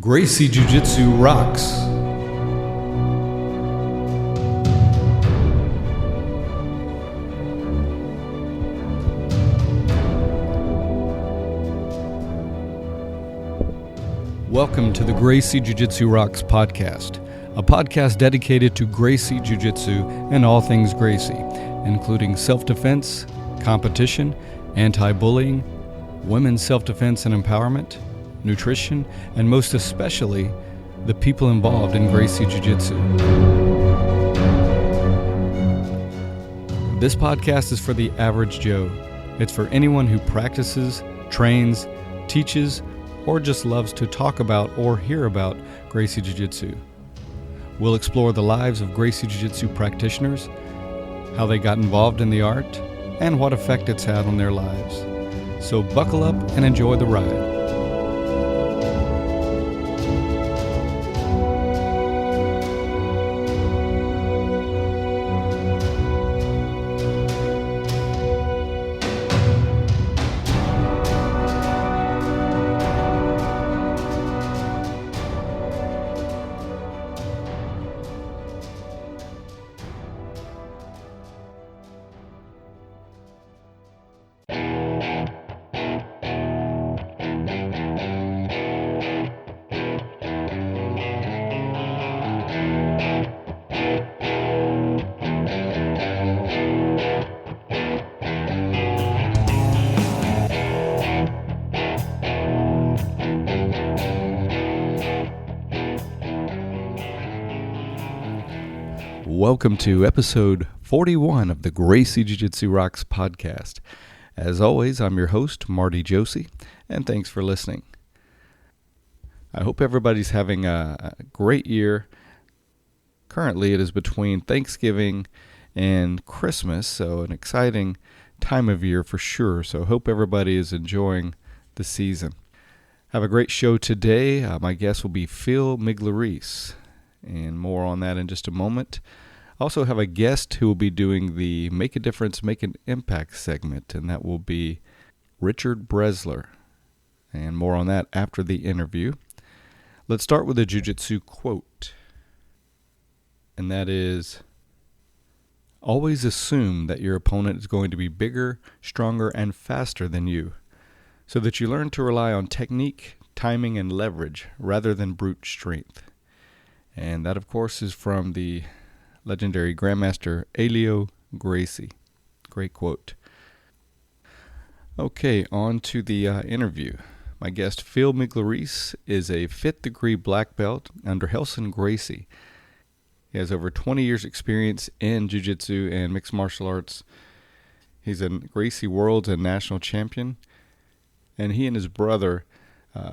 Gracie Jiu Jitsu rocks. Welcome to the Gracie Jiu Jitsu Rocks podcast, a podcast dedicated to Gracie Jiu Jitsu and all things Gracie, including self-defense, competition, anti-bullying, women's self-defense and empowerment, nutrition, and most especially, the people involved in Gracie Jiu Jitsu. This podcast is for the average Joe. It's for anyone who practices, trains, teaches, or just loves to talk about or hear about Gracie Jiu Jitsu. We'll explore the lives of Gracie Jiu Jitsu practitioners, how they got involved in the art, and what effect it's had on their lives. So buckle up and enjoy the ride. Welcome to episode 41 of the Gracie Jiu Jitsu Rocks podcast. As always, I'm your host, Marty Josie, and thanks for listening. I hope everybody's having a great year. Currently, it is between Thanksgiving and Christmas, so an exciting time of year for sure. So hope everybody is enjoying the season. Have a great show today. My guest will be Phil Migliarese, and more on that in just a moment. Also have a guest who will be doing the Make a Difference, Make an Impact segment, and that will be Richard Bresler. And more on that after the interview. Let's start with a jiu-jitsu quote. And that is, always assume that your opponent is going to be bigger, stronger, and faster than you, so that you learn to rely on technique, timing, and leverage rather than brute strength. And that, of course, is from the legendary Grandmaster Elio Gracie. Great quote. Okay, on to the interview. My guest, Phil Migliarese, is a 5th degree black belt under Hilson Gracie. He has over 20 years experience in jiu-jitsu and mixed martial arts. He's a Gracie World and National Champion. And he and his brother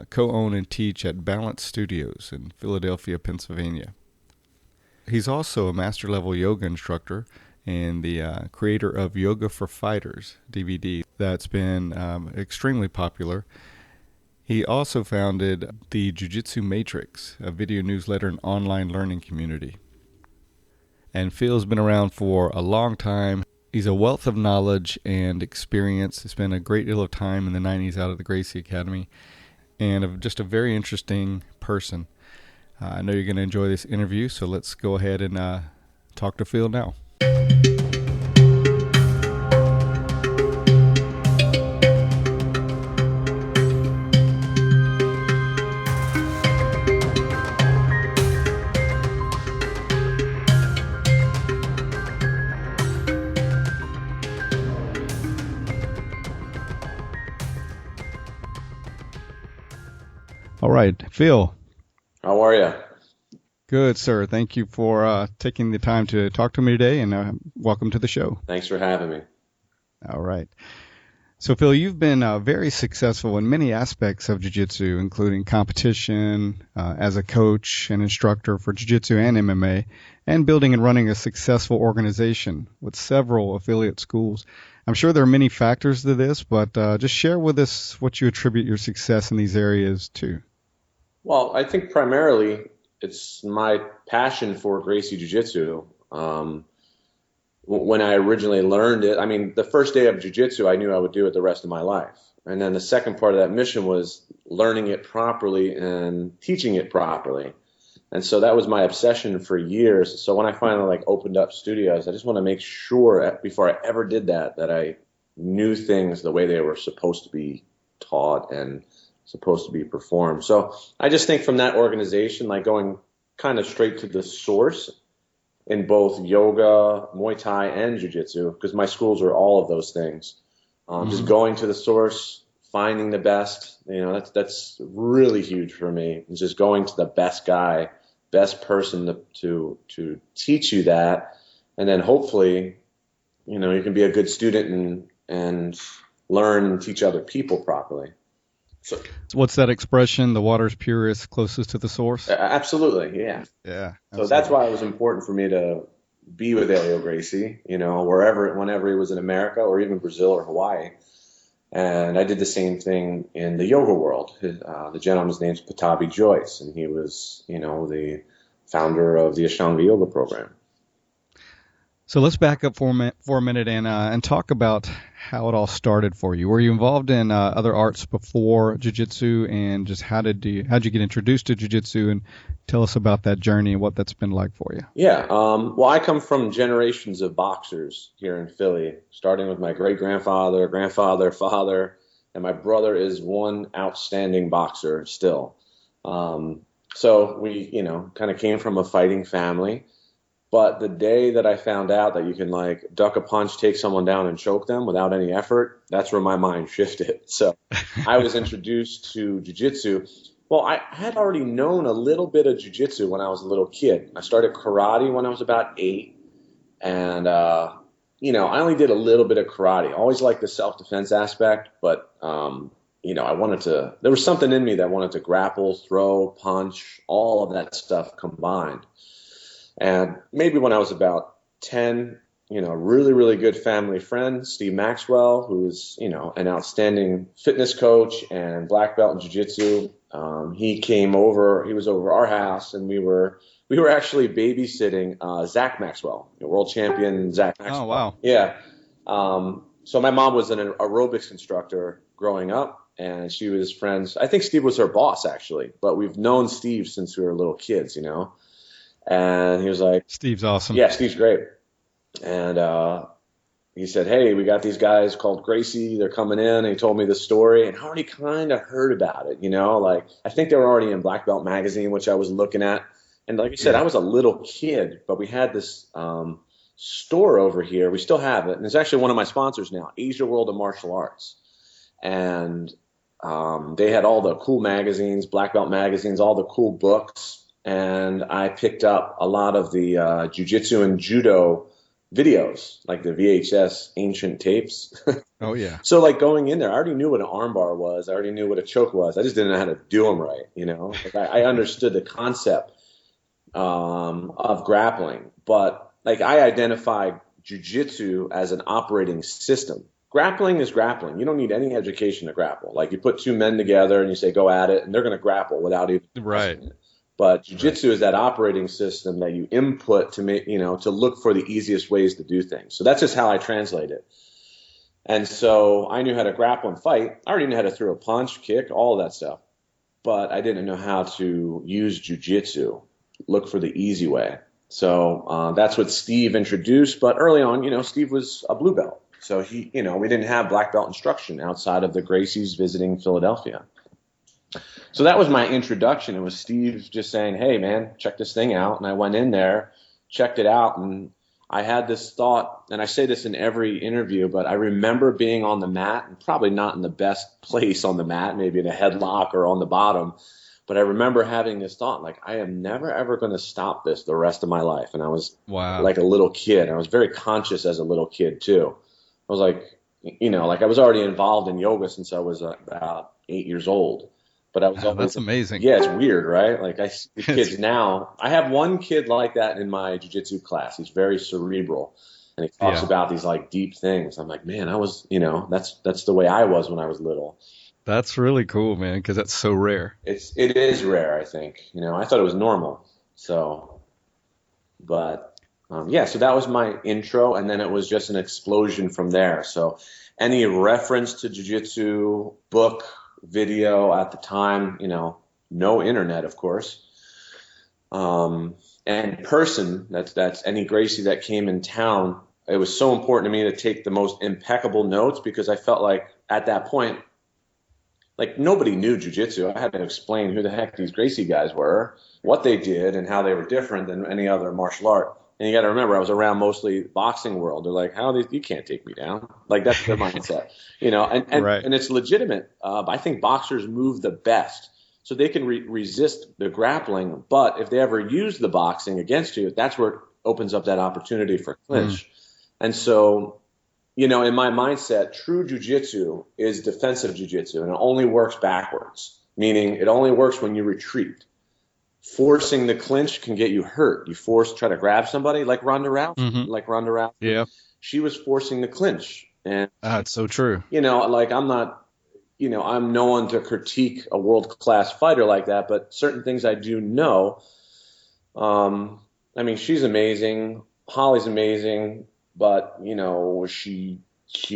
co-own and teach at Balance Studios in Philadelphia, Pennsylvania. He's also a master-level yoga instructor and the creator of Yoga for Fighters DVD that's been extremely popular. He also founded the Jiu Jitsu Matrix, a video newsletter and online learning community. And Phil's been around for a long time. He's a wealth of knowledge and experience. He spent a great deal of time in the 90s out at the Gracie Academy, and just a very interesting person. I know you're going to enjoy this interview, so let's go ahead and talk to Phil now. All right, Phil. How are you? Good, sir. Thank you for taking the time to talk to me today, and welcome to the show. Thanks for having me. All right. So, Phil, you've been very successful in many aspects of jiu-jitsu, including competition, as a coach and instructor for jiu-jitsu and MMA, and building and running a successful organization with several affiliate schools. I'm sure there are many factors to this, but just share with us what you attribute your success in these areas to. Well, I think primarily it's my passion for Gracie Jiu Jitsu. When when I originally learned it, I mean, the first day of jiu-jitsu, I knew I would do it the rest of my life. And then the second part of that mission was learning it properly and teaching it properly. And so that was my obsession for years. So when I finally like opened up studios, I just want to make sure before I ever did that, that I knew things the way they were supposed to be taught and supposed to be performed. So I just think from that organization, like going kind of straight to the source in both yoga, Muay Thai, and Jiu-Jitsu, because my schools are all of those things. Just going to the source, finding the best, that's really huge for me. It's just going to the best guy, best person to teach you that, and then hopefully, you can be a good student and learn and teach other people properly. So what's that expression? The water's purest, closest to the source? Absolutely, yeah. Yeah. Absolutely. So that's why it was important for me to be with Elio Gracie, whenever he was in America or even Brazil or Hawaii. And I did the same thing in the yoga world. The gentleman's name's Patabi Joyce, and he was, the founder of the Ashtanga Yoga program. So let's back up for a minute and talk about how it all started for you. Were you involved in other arts before jiu-jitsu, and just how'd you get introduced to jiu-jitsu, and tell us about that journey and what that's been like for you? Yeah. Well, I come from generations of boxers here in Philly, starting with my great-grandfather, grandfather, father, and my brother is one outstanding boxer still. So we, kind of came from a fighting family. But the day that I found out that you can like duck a punch, take someone down and choke them without any effort, that's where my mind shifted. So I was introduced to jiu-jitsu. Well, I had already known a little bit of jiu-jitsu when I was a little kid. I started karate when I was about 8. And, I only did a little bit of karate. Always liked the self-defense aspect, but, there was something in me that wanted to grapple, throw, punch, all of that stuff combined. And maybe when I was about 10, really, really good family friend, Steve Maxwell, who's, an outstanding fitness coach and black belt in jiu-jitsu. He was over our house, and we were actually babysitting Zach Maxwell, world champion Zach Maxwell. Oh, wow. Yeah. So my mom was an aerobics instructor growing up, and she was friends. I think Steve was her boss, actually, but we've known Steve since we were little kids, And he was like, Steve's awesome. Yeah, Steve's great. And he said, hey, we got these guys called Gracie. They're coming in. And he told me the story. And I already kind of heard about it, Like, I think they were already in Black Belt Magazine, which I was looking at. And like I said, I was a little kid, but we had this store over here. We still have it. And it's actually one of my sponsors now, Asia World of Martial Arts. And they had all the cool magazines, Black Belt magazines, all the cool books. And I picked up a lot of the jiu-jitsu and judo videos, like the VHS ancient tapes. Oh, yeah. So, like, going in there, I already knew what an armbar was. I already knew what a choke was. I just didn't know how to do them right, Like, I understood the concept of grappling. But, like, I identified jiu-jitsu as an operating system. Grappling is grappling. You don't need any education to grapple. Like, you put two men together and you say, go at it, and they're going to grapple without even right. But jiu-jitsu is that operating system that you input to make, to look for the easiest ways to do things. So that's just how I translate it. And so I knew how to grapple and fight. I already knew how to throw a punch, kick, all of that stuff. But I didn't know how to use jiu-jitsu, look for the easy way. So that's what Steve introduced. But early on, Steve was a blue belt. So we didn't have black belt instruction outside of the Gracies visiting Philadelphia. So that was my introduction. It was Steve just saying, hey, man, check this thing out. And I went in there, checked it out, and I had this thought, and I say this in every interview, but I remember being on the mat, and probably not in the best place on the mat, maybe in a headlock or on the bottom, but I remember having this thought, like, I am never, ever going to stop this the rest of my life. And I was like a little kid. I was very conscious as a little kid, too. I was like, I was already involved in yoga since I was about 8 years old. But I was always, that's amazing. Yeah, it's weird, right? Like I see the kids now. I have one kid like that in my jiu-jitsu class. He's very cerebral, and he talks about these like deep things. I'm like, man, I was, that's the way I was when I was little. That's really cool, man, because that's so rare. It is rare, I think. I thought it was normal. So, but So that was my intro, and then it was just an explosion from there. So any reference to jiu-jitsu, book, video at the time, no internet, of course. And person, that's any Gracie that came in town. It was so important to me to take the most impeccable notes because I felt like at that point, like nobody knew jiu-jitsu. I had to explain who the heck these Gracie guys were, what they did, and how they were different than any other martial art. And you got to remember, I was around mostly boxing world. They're like, you can't take me down. Like that's their mindset, Right. and it's legitimate. I think boxers move the best. So they can resist the grappling, but if they ever use the boxing against you, that's where it opens up that opportunity for clinch. And so, in my mindset, true jiu-jitsu is defensive jiu-jitsu, and it only works backwards, meaning it only works when you retreat. Forcing the clinch can get you hurt. You try to grab somebody like Ronda Rousey. Yeah. She was forcing the clinch. And it's so true. I'm no one to critique a world-class fighter like that, but certain things I do know. She's amazing. Holly's amazing, but, she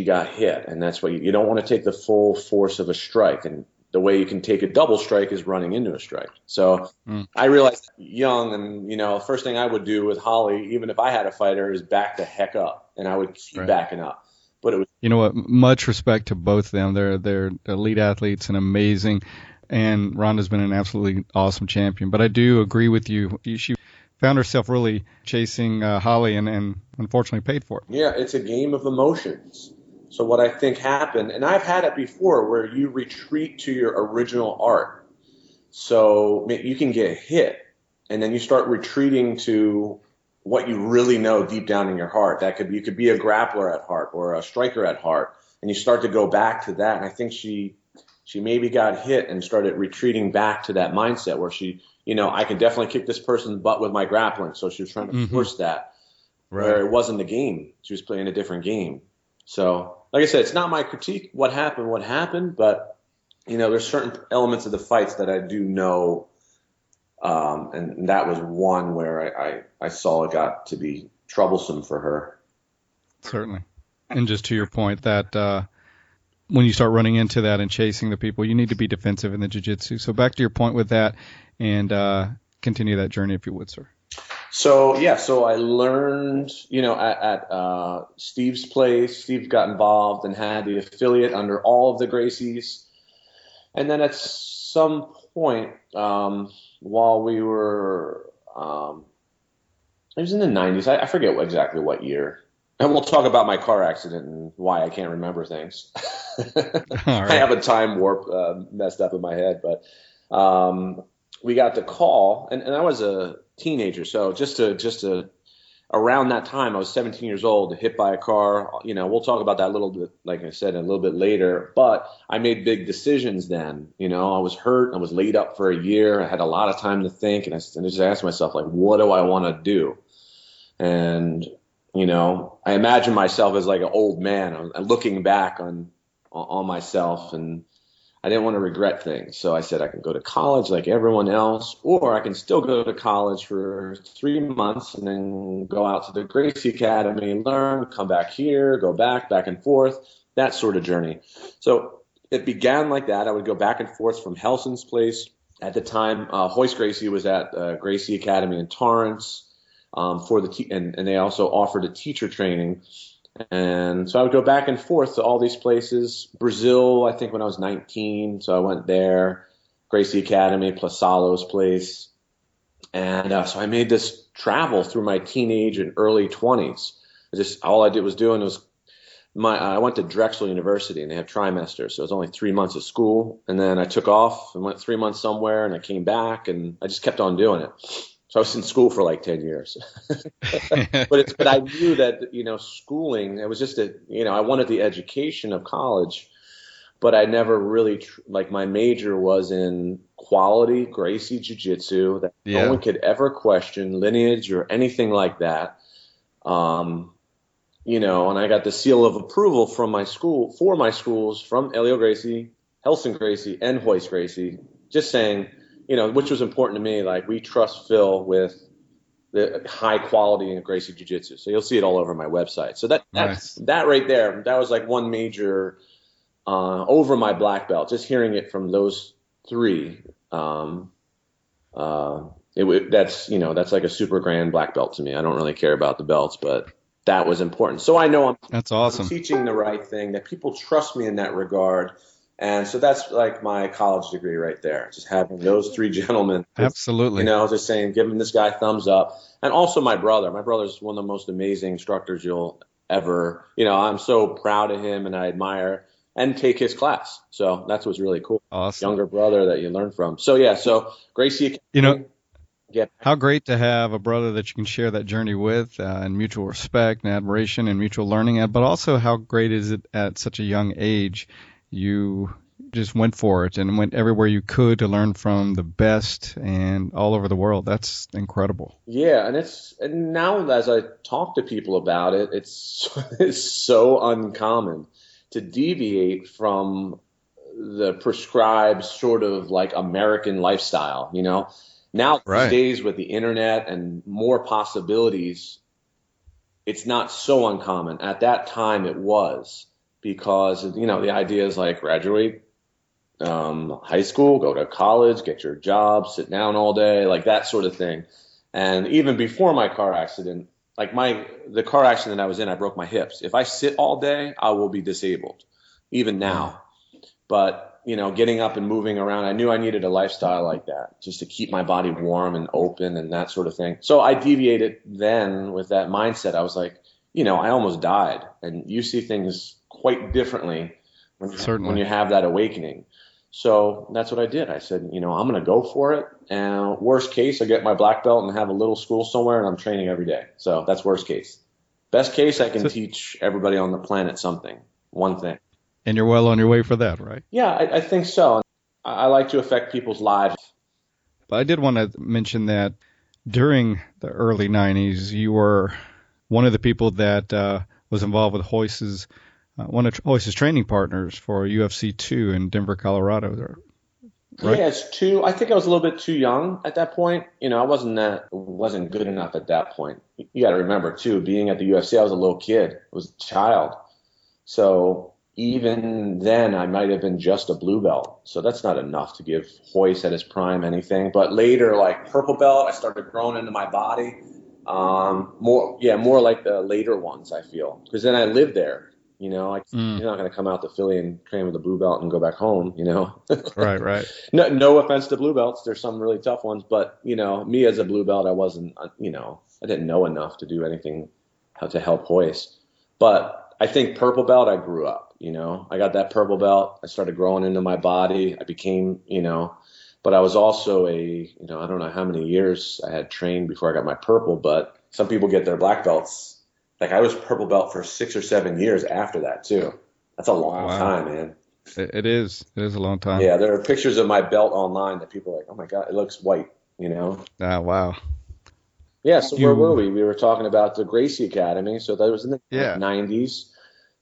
got hit, and that's what you don't want to take the full force of a strike. And the way you can take a double strike is running into a strike. So I realized young, and, the first thing I would do with Holly, even if I had a fighter, is back the heck up, and I would keep backing up. But it was, much respect to both of them. They're elite athletes and amazing. And Ronda's been an absolutely awesome champion. But I do agree with you. She found herself really chasing Holly and unfortunately paid for it. Yeah, it's a game of emotions. So what I think happened, and I've had it before, where you retreat to your original art. So you can get hit, and then you start retreating to what you really know deep down in your heart. You could be a grappler at heart or a striker at heart, and you start to go back to that. And I think she maybe got hit and started retreating back to that mindset where I can definitely kick this person's butt with my grappling. So she was trying to force that, where it wasn't the game. She was playing a different game. So, like I said, it's not my critique. What happened, but there's certain elements of the fights that I do know. And that was one where I saw it got to be troublesome for her. Certainly. And just to your point that when you start running into that and chasing the people, you need to be defensive in the jiu-jitsu. So back to your point with that and continue that journey if you would, sir. So I learned, at Steve's place. Steve got involved and had the affiliate under all of the Gracies. And then at some point, while we were, it was in the 90s. I forget exactly what year. And we'll talk about my car accident and why I can't remember things. Right. I have a time warp messed up in my head. But we got the call, and I was a teenager. So just to around that time, I was 17 years old, hit by a car. We'll talk about that a little bit, like I said, a little bit later. But I made big decisions then. I was hurt. I was laid up for a year. I had a lot of time to think. And I just asked myself, like, what do I want to do? And, I imagine myself as like an old man. I'm looking back on myself, and I didn't want to regret things. So I said I can go to college like everyone else, or I can still go to college for 3 months and then go out to the Gracie Academy and learn, come back here, go back and forth, that sort of journey. So it began like that. I would go back and forth from Hilson's place. At the time, Hoist Gracie was at Gracie Academy in Torrance and they also offered a teacher training. And so I would go back and forth to all these places. Brazil, I think when I was 19, so I went there. Gracie Academy, plus Salo's place. And so I made this travel through my teenage and early 20s. All I did was I went to Drexel University, and they have trimesters, so it was only 3 months of school. And then I took off and went 3 months somewhere, and I came back, and I just kept on doing it. So I was in school for like 10 years. But I knew that, schooling, it was just I wanted the education of college, but I never really, my major was in quality Gracie Jiu-Jitsu that no one could ever question, lineage or anything like that. And I got the seal of approval from my schools, from Elio Gracie, Hilson Gracie, and Hoist Gracie, just saying, which was important to me. Like, we trust Phil with the high quality in Gracie Jiu Jitsu. So you'll see it all over my website. So Nice. that right there, that was like one major over my black belt. Just hearing it from those three, that's like a super grand black belt to me. I don't really care about the belts, but that was important. So I know That's awesome. I'm teaching the right thing, that people trust me in that regard. And so that's like my college degree right there. Just having those three gentlemen. Absolutely. Just saying, giving this guy thumbs up. And also my brother. My brother's one of the most amazing instructors you'll ever, I'm so proud of him and I admire and take his class. So that's what's really cool. Awesome. Younger brother that you learn from. So yeah, so Gracie. How great to have a brother that you can share that journey with, and mutual respect and admiration and mutual learning. But also how great is it at such a young age, you just went for it and went everywhere you could to learn from the best and all over the world. That's incredible. Yeah, and now as I talk to people about it, it's so uncommon to deviate from the prescribed sort of like American lifestyle, Now these days with the internet and more possibilities, it's not so uncommon. At that time it was, because, the idea is like graduate high school, go to college, get your job, sit down all day, like that sort of thing. And even before my car accident, like the car accident I was in, I broke my hips. If I sit all day, I will be disabled, even now. But, getting up and moving around, I knew I needed a lifestyle like that just to keep my body warm and open and that sort of thing. So I deviated then with that mindset. I was like, I almost died. And you see things quite differently when you have that awakening. So that's what I did. I said, I'm going to go for it. And worst case, I get my black belt and have a little school somewhere and I'm training every day. So that's worst case. Best case, I can teach everybody on the planet something, one thing. And you're well on your way for that, right? Yeah, I think so. I like to affect people's lives. But I did want to mention that during the early 90s, you were one of the people that was involved with Royce's, one of Royce's training partners for UFC 2 in Denver, Colorado. Right? Yeah, it's 2. I think I was a little bit too young at that point. I wasn't good enough at that point. You got to remember, too, being at the UFC, I was a little kid. I was a child. So even then, I might have been just a blue belt. So that's not enough to give Royce at his prime anything. But later, like purple belt, I started growing into my body. More like the later ones, I feel. Because then I lived there. You're not going to come out to Philly and train with a blue belt and go back home, Right. No offense to blue belts. There's some really tough ones. But, me as a blue belt, I wasn't, I didn't know enough to do anything to help Royce. But I think purple belt, I grew up, I got that purple belt. I started growing into my body. I became, but I was also I don't know how many years I had trained before I got my purple, but some people get their black belts. Like I was purple belt for 6 or 7 years after that too. That's a long time, man. It is. It is a long time. Yeah. There are pictures of my belt online that people are like, oh my God, it looks white, Ah, wow. Yeah, so where were we? We were talking about the Gracie Academy. So that was in the 90s.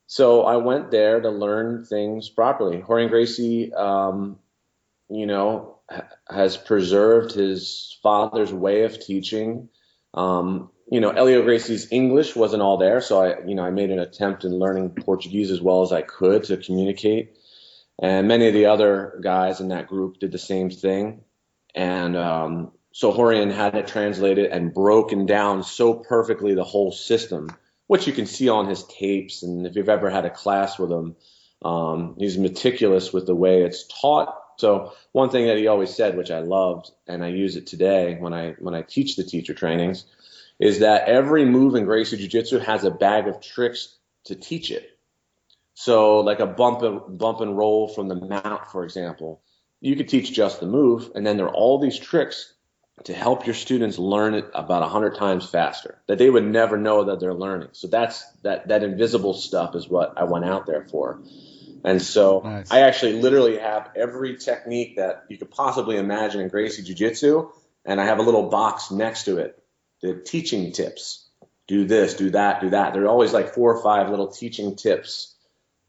So I went there to learn things properly. Rorion Gracie, has preserved his father's way of teaching. Elio Gracie's English wasn't all there. So I made an attempt in learning Portuguese as well as I could to communicate. And many of the other guys in that group did the same thing. And, so Rorion had it translated and broken down so perfectly the whole system, which you can see on his tapes. And if you've ever had a class with him, he's meticulous with the way it's taught. So one thing that he always said, which I loved, and I use it today when I teach the teacher trainings, is that every move in Gracie Jiu-Jitsu has a bag of tricks to teach it. So like a bump and roll from the mount, for example, you could teach just the move, and then there are all these tricks to help your students learn it about 100 times faster that they would never know that they're learning. So that's that invisible stuff is what I went out there for. And so nice. I actually literally have every technique that you could possibly imagine in Gracie Jiu-Jitsu, and I have a little box next to it, the teaching tips. Do this, do that, do that. There are always like 4 or 5 little teaching tips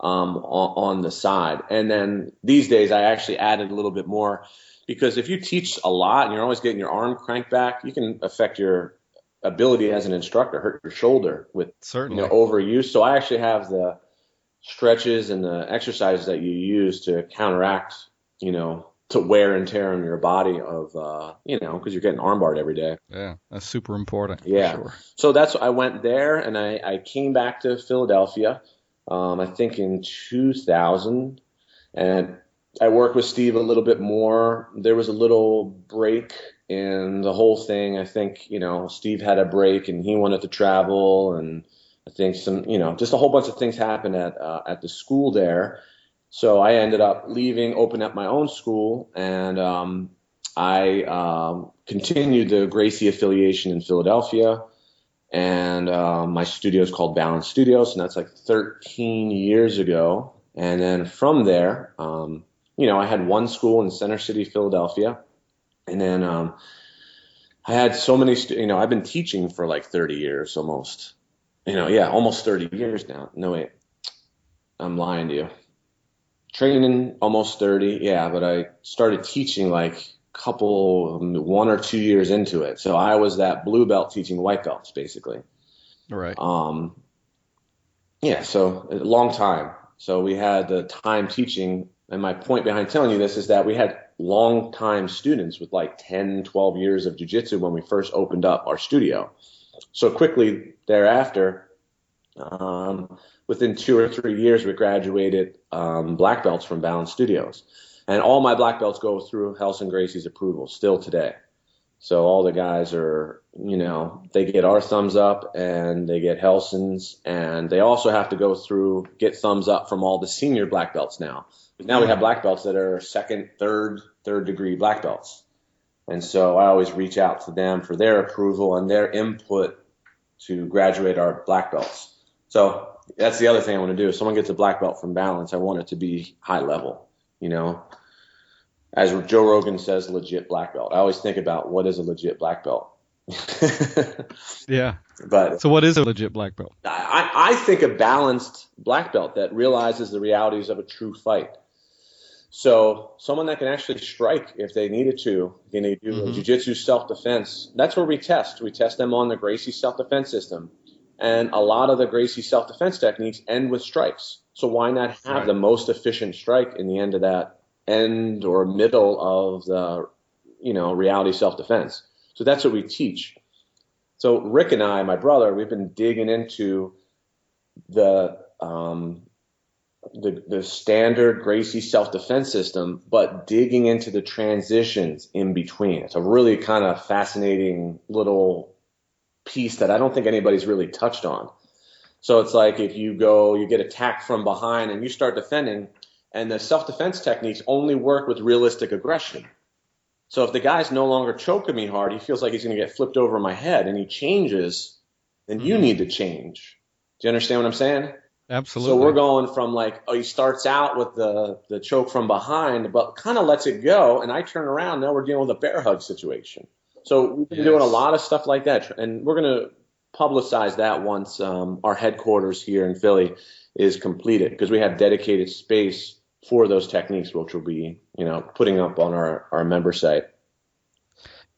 on the side. And then these days I actually added a little bit more, because if you teach a lot and you're always getting your arm cranked back, you can affect your ability as an instructor, hurt your shoulder with, Certainly. overuse. So I actually have the stretches and the exercises that you use to counteract, to wear and tear on your body of, because you're getting armbarred every day. Yeah, that's super important. Yeah. For sure. So I went there, and I came back to Philadelphia, I think in 2000, and I worked with Steve a little bit more. There was a little break in the whole thing. I think, Steve had a break and he wanted to travel, and I think some, just a whole bunch of things happened at the school there. So I ended up leaving, opened up my own school, and I continued the Gracie affiliation in Philadelphia. And my studio is called Balance Studios, and that's like 13 years ago. And then from there, I had one school in Center City, Philadelphia. And then I had so many, I've been teaching for like 30 years almost. Almost 30 years now. No, wait, I'm lying to you. Training almost 30, yeah, but I started teaching like one or 2 years into it. So I was that blue belt teaching white belts, basically. Right. So a long time. So we had the time teaching, and my point behind telling you this is that we had long time students with like 10, 12 years of jiu-jitsu when we first opened up our studio. So quickly thereafter, within 2 or 3 years, we graduated black belts from Balance Studios. And all my black belts go through Hilson Gracie's approval still today. So all the guys are, they get our thumbs up and they get Hilson's, and they also have to get thumbs up from all the senior black belts now. Now we have black belts that are second, third degree black belts. And so I always reach out to them for their approval and their input to graduate our black belts. So that's the other thing I want to do. If someone gets a black belt from Balance, I want it to be high level, As Joe Rogan says, legit black belt. I always think about what is a legit black belt. Yeah. But so what is a legit black belt? I think a balanced black belt that realizes the realities of a true fight. So someone that can actually strike if they needed to, they do jiu-jitsu self-defense. That's where we test. We test them on the Gracie self-defense system. And a lot of the Gracie self-defense techniques end with strikes. So why not have the most efficient strike in the end of that end or middle of the, reality self-defense? So that's what we teach. So Rick and I, my brother, we've been digging into the standard Gracie self-defense system, but digging into the transitions in between. It's a really kind of fascinating little piece that I don't think anybody's really touched on. So it's like if you get attacked from behind and you start defending, and the self-defense techniques only work with realistic aggression. So if the guy's no longer choking me hard, he feels like he's going to get flipped over my head, and he changes, then you need to change. Do you understand what I'm saying? Absolutely. So we're going from he starts out with the choke from behind, but kind of lets it go, and I turn around. Now we're dealing with a bear hug situation. So we've been doing a lot of stuff like that, and we're going to publicize that once our headquarters here in Philly is completed, because we have dedicated space for those techniques, which we'll be, putting up on our member site.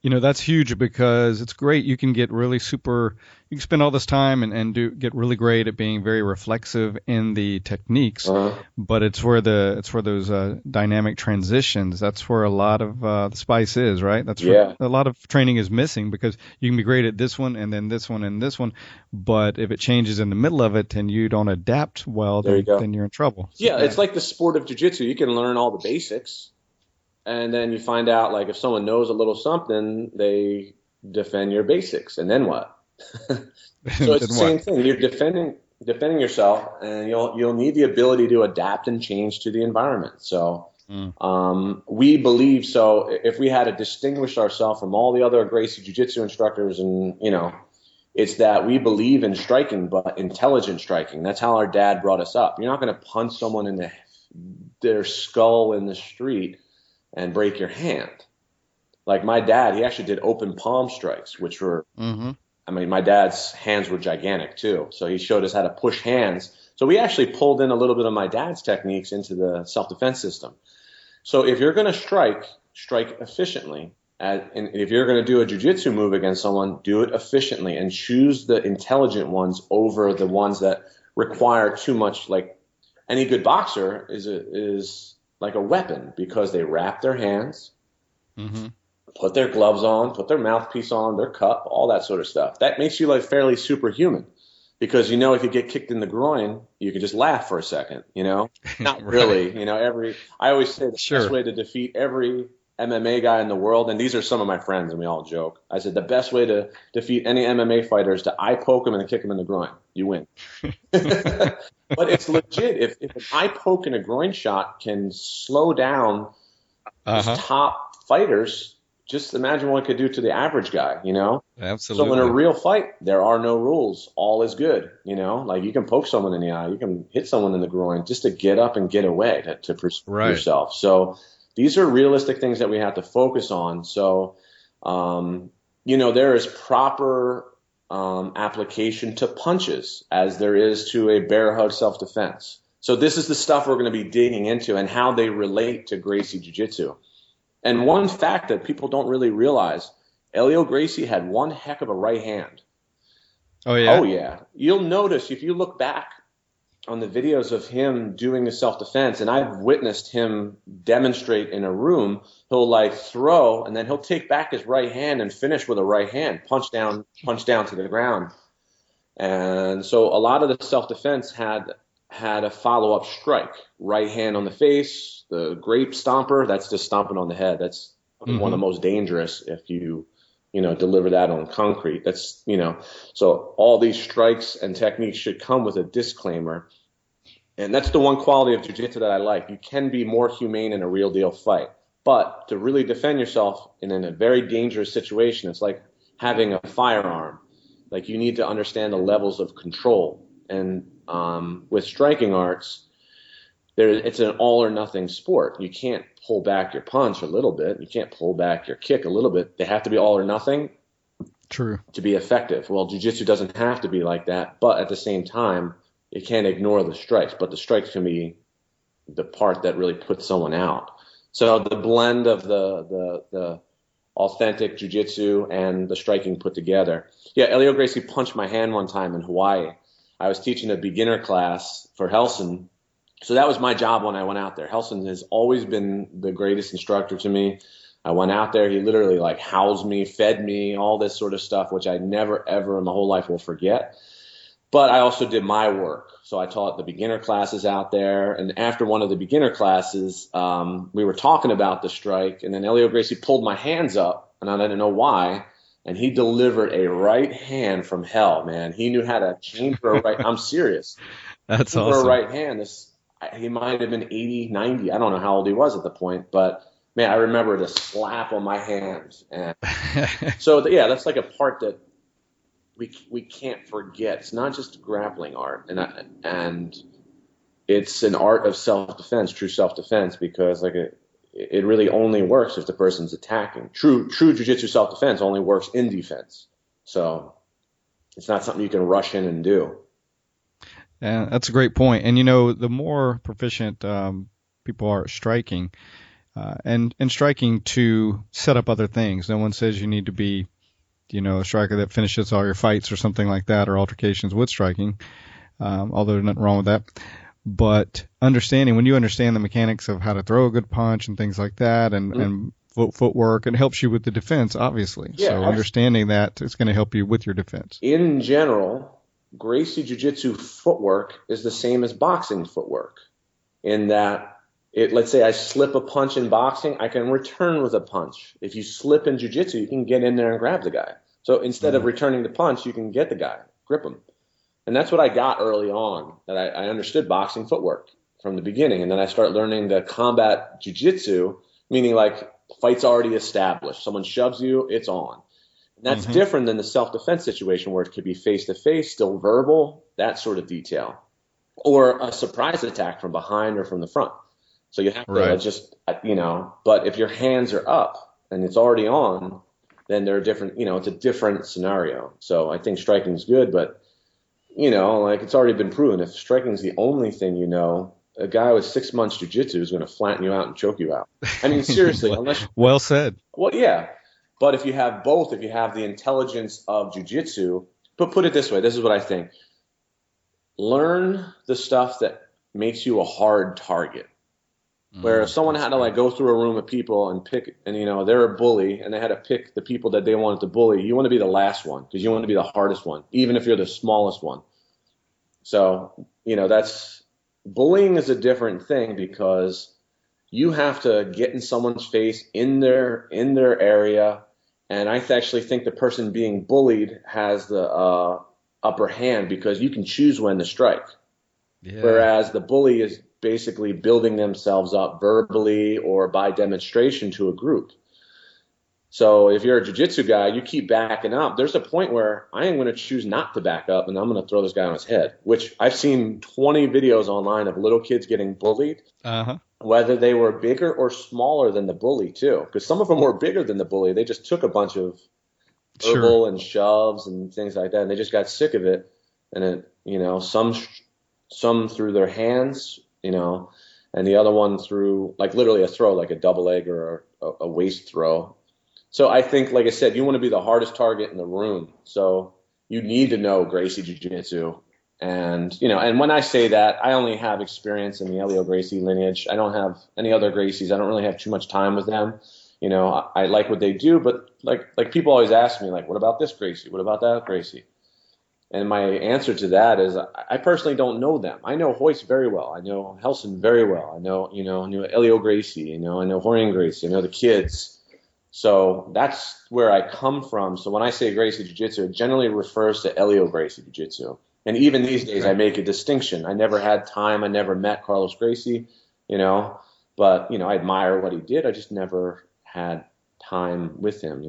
That's huge, because it's great. You can get really you can spend all this time and get really great at being very reflexive in the techniques, but it's where those dynamic transitions, that's where a lot of the spice is, right? That's where a lot of training is missing, because you can be great at this one and then this one and this one, but if it changes in the middle of it and you don't adapt well, then you're in trouble. So, it's like the sport of jiu-jitsu. You can learn all the basics, and then you find out, like, if someone knows a little something, they defend your basics, and then what? So it's the same thing. You're defending yourself, and you'll need the ability to adapt and change to the environment. So we believe, so if we had to distinguish ourselves from all the other Gracie Jiu-Jitsu instructors, and it's that we believe in striking, but intelligent striking. That's how our dad brought us up. You're not going to punch someone in their skull in the street and break your hand. Like my dad, he actually did open palm strikes, which were, my dad's hands were gigantic too. So he showed us how to push hands. So we actually pulled in a little bit of my dad's techniques into the self-defense system. So if you're going to strike efficiently, And if you're going to do a jiu-jitsu move against someone, do it efficiently and choose the intelligent ones over the ones that require too much. Like any good boxer is like a weapon because they wrap their hands, put their gloves on, put their mouthpiece on, their cup, all that sort of stuff. That makes you like fairly superhuman because, you know, if you get kicked in the groin, you can just laugh for a second, you know, not really, you know, I always say the best way to defeat every MMA guy in the world, and these are some of my friends, and we all joke. I said the best way to defeat any MMA fighter is to eye poke him and then kick him in the groin. You win. But it's legit. If an eye poke and a groin shot can slow down these top fighters, just imagine what it could do to the average guy, you know? Absolutely. So in a real fight, there are no rules. All is good, you know? Like you can poke someone in the eye, you can hit someone in the groin just to get up and get away to preserve yourself. So these are realistic things that we have to focus on. So, you know, there is proper application to punches as there is to a bear hug self-defense. So this is the stuff we're going to be digging into and how they relate to Gracie Jiu-Jitsu. And one fact that people don't really realize, Elio Gracie had one heck of a right hand. Oh, yeah? Oh, yeah. You'll notice if you look back on the videos of him doing the self-defense, and I've witnessed him demonstrate in a room, he'll like throw, and then he'll take back his right hand and finish with a right hand, punch down to the ground. And so a lot of the self-defense had a follow-up strike, right hand on the face, the grape stomper, that's just stomping on the head. That's one of the most dangerous if you deliver that on concrete. That's, so all these strikes and techniques should come with a disclaimer. And that's the one quality of jiu-jitsu that I like. You can be more humane in a real deal fight, but to really defend yourself in a very dangerous situation, it's like having a firearm. Like you need to understand the levels of control. And with striking arts, it's an all or nothing sport. You can't pull back your punch a little bit. You can't pull back your kick a little bit. They have to be all or nothing. True. To be effective. Well, jiu-jitsu doesn't have to be like that, but at the same time, you can't ignore the strikes. But the strikes can be the part that really puts someone out. So the blend of the authentic jiu-jitsu and the striking put together. Yeah, Elio Gracie punched my hand one time in Hawaii. I was teaching a beginner class for Hilson. So that was my job when I went out there. Hilson has always been the greatest instructor to me. I went out there. He literally like housed me, fed me, all this sort of stuff, which I never, ever in my whole life will forget. But I also did my work. So I taught the beginner classes out there. And after one of the beginner classes, we were talking about the strike. And then Elio Gracie pulled my hands up, and I didn't know why. And he delivered a right hand from hell, man. He knew how to chamber a right. I'm serious. That's awesome. A right hand. He might have been 80, 90. I don't know how old he was at the point, but man, I remember the slap on my hands. And so yeah, that's like a part that we can't forget. It's not just grappling art, and it's an art of self-defense, true self-defense, because like it really only works if the person's attacking. True jiu-jitsu self-defense only works in defense. So it's not something you can rush in and do. Yeah, that's a great point. And the more proficient people are at striking, and striking to set up other things. No one says you need to be, a striker that finishes all your fights or something like that, or altercations with striking. Although there's nothing wrong with that. But when you understand the mechanics of how to throw a good punch and things like that, and footwork, it helps you with the defense, obviously. Yeah, so understanding that is going to help you with your defense. In general, Gracie Jiu-Jitsu footwork is the same as boxing footwork in that let's say I slip a punch in boxing, I can return with a punch. If you slip in Jiu-Jitsu, you can get in there and grab the guy. So instead of returning the punch, you can get the guy, grip him. And that's what I got early on, that I understood boxing footwork from the beginning. And then I start learning the combat Jiu-Jitsu, meaning like fight's already established. Someone shoves you, it's on. And that's different than the self-defense situation where it could be face-to-face, still verbal, that sort of detail. Or a surprise attack from behind or from the front. So you have to just, but if your hands are up and it's already on, then they're different, it's a different scenario. So I think striking is good, but, like it's already been proven. If striking is the only thing a guy with 6 months jiu-jitsu is going to flatten you out and choke you out. I mean, seriously, unless... Well said. Well, yeah. But if you have both, if you have the intelligence of jiu-jitsu, but put it this way, this is what I think. Learn the stuff that makes you a hard target. Where if someone had to like go through a room of people and pick, and they're a bully and they had to pick the people that they wanted to bully, you want to be the last one because you want to be the hardest one, even if you're the smallest one. So, that's bullying is a different thing because you have to get in someone's face in their area. And I actually think the person being bullied has the upper hand because you can choose when to strike. Yeah. Whereas the bully is basically building themselves up verbally or by demonstration to a group. So if you're a jiu-jitsu guy, you keep backing up. There's a point where I am going to choose not to back up and I'm going to throw this guy on his head, which I've seen 20 videos online of little kids getting bullied, whether they were bigger or smaller than the bully too. Because some of them were bigger than the bully. They just took a bunch of herbal and shoves and things like that, and they just got sick of it. And some through their hands, and the other one through like literally a throw, like a double leg or a waist throw. So I think, like I said, you want to be the hardest target in the room. So you need to know Gracie Jiu-Jitsu. And, and when I say that, I only have experience in the Elio Gracie lineage. I don't have any other Gracies. I don't really have too much time with them. I like what they do, but like people always ask me, like, what about this Gracie? What about that Gracie? And my answer to that is I personally don't know them. I know Hoist very well. I know Hilson very well. I know, Elio Gracie, I know Horian Gracie, I know the kids. So that's where I come from. So when I say Gracie Jiu-Jitsu, it generally refers to Elio Gracie Jiu-Jitsu. And even these days I make a distinction. I never had time. I never met Carlos Gracie, but, I admire what he did. I just never had time with him,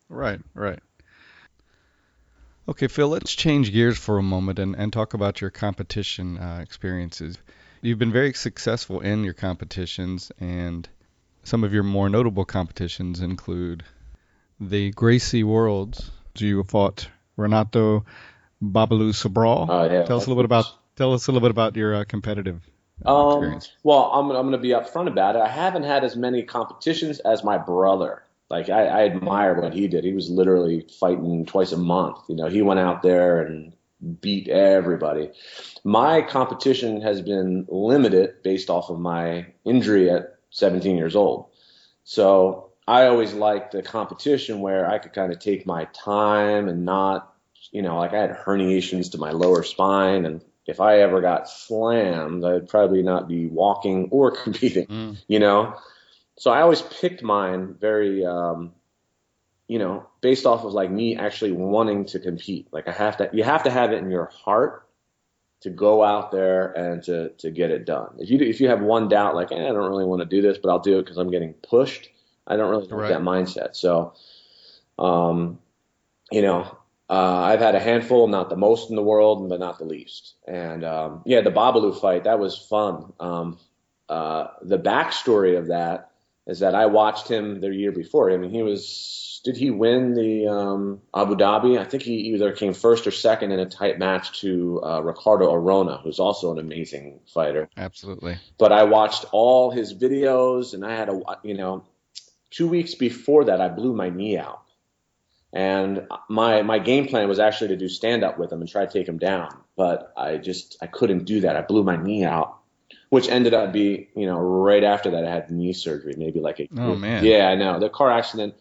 Right. Okay, Phil, let's change gears for a moment and talk about your competition experiences. You've been very successful in your competitions, and some of your more notable competitions include the Gracie Worlds. You fought Renato Babalu Sobral. Yeah. Tell us a little bit about your competitive experience. Well, I'm going to be upfront about it. I haven't had as many competitions as my brother. Like I admire what he did. He was literally fighting twice a month. He went out there and beat everybody. My competition has been limited based off of my injury at 17 years old. So I always liked the competition where I could kind of take my time and not, like I had herniations to my lower spine, and if I ever got slammed, I'd probably not be walking or competing, So I always picked mine very, based off of like me actually wanting to compete. Like you have to have it in your heart to go out there and to get it done. If you have one doubt, like, I don't really want to do this, but I'll do it because I'm getting pushed, I don't really like that mindset. So, I've had a handful, not the most in the world, but not the least. And, the Babalu fight, that was fun. The backstory of that is that I watched him the year before. I mean, did he win the Abu Dhabi? I think he either came first or second in a tight match to Ricardo Arona, who's also an amazing fighter. Absolutely. But I watched all his videos, and I had 2 weeks before that, I blew my knee out. And my game plan was actually to do stand-up with him and try to take him down. But I couldn't do that. I blew my knee out, which ended up being, right after that, I had knee surgery, maybe oh man. Yeah, I know. The car accident,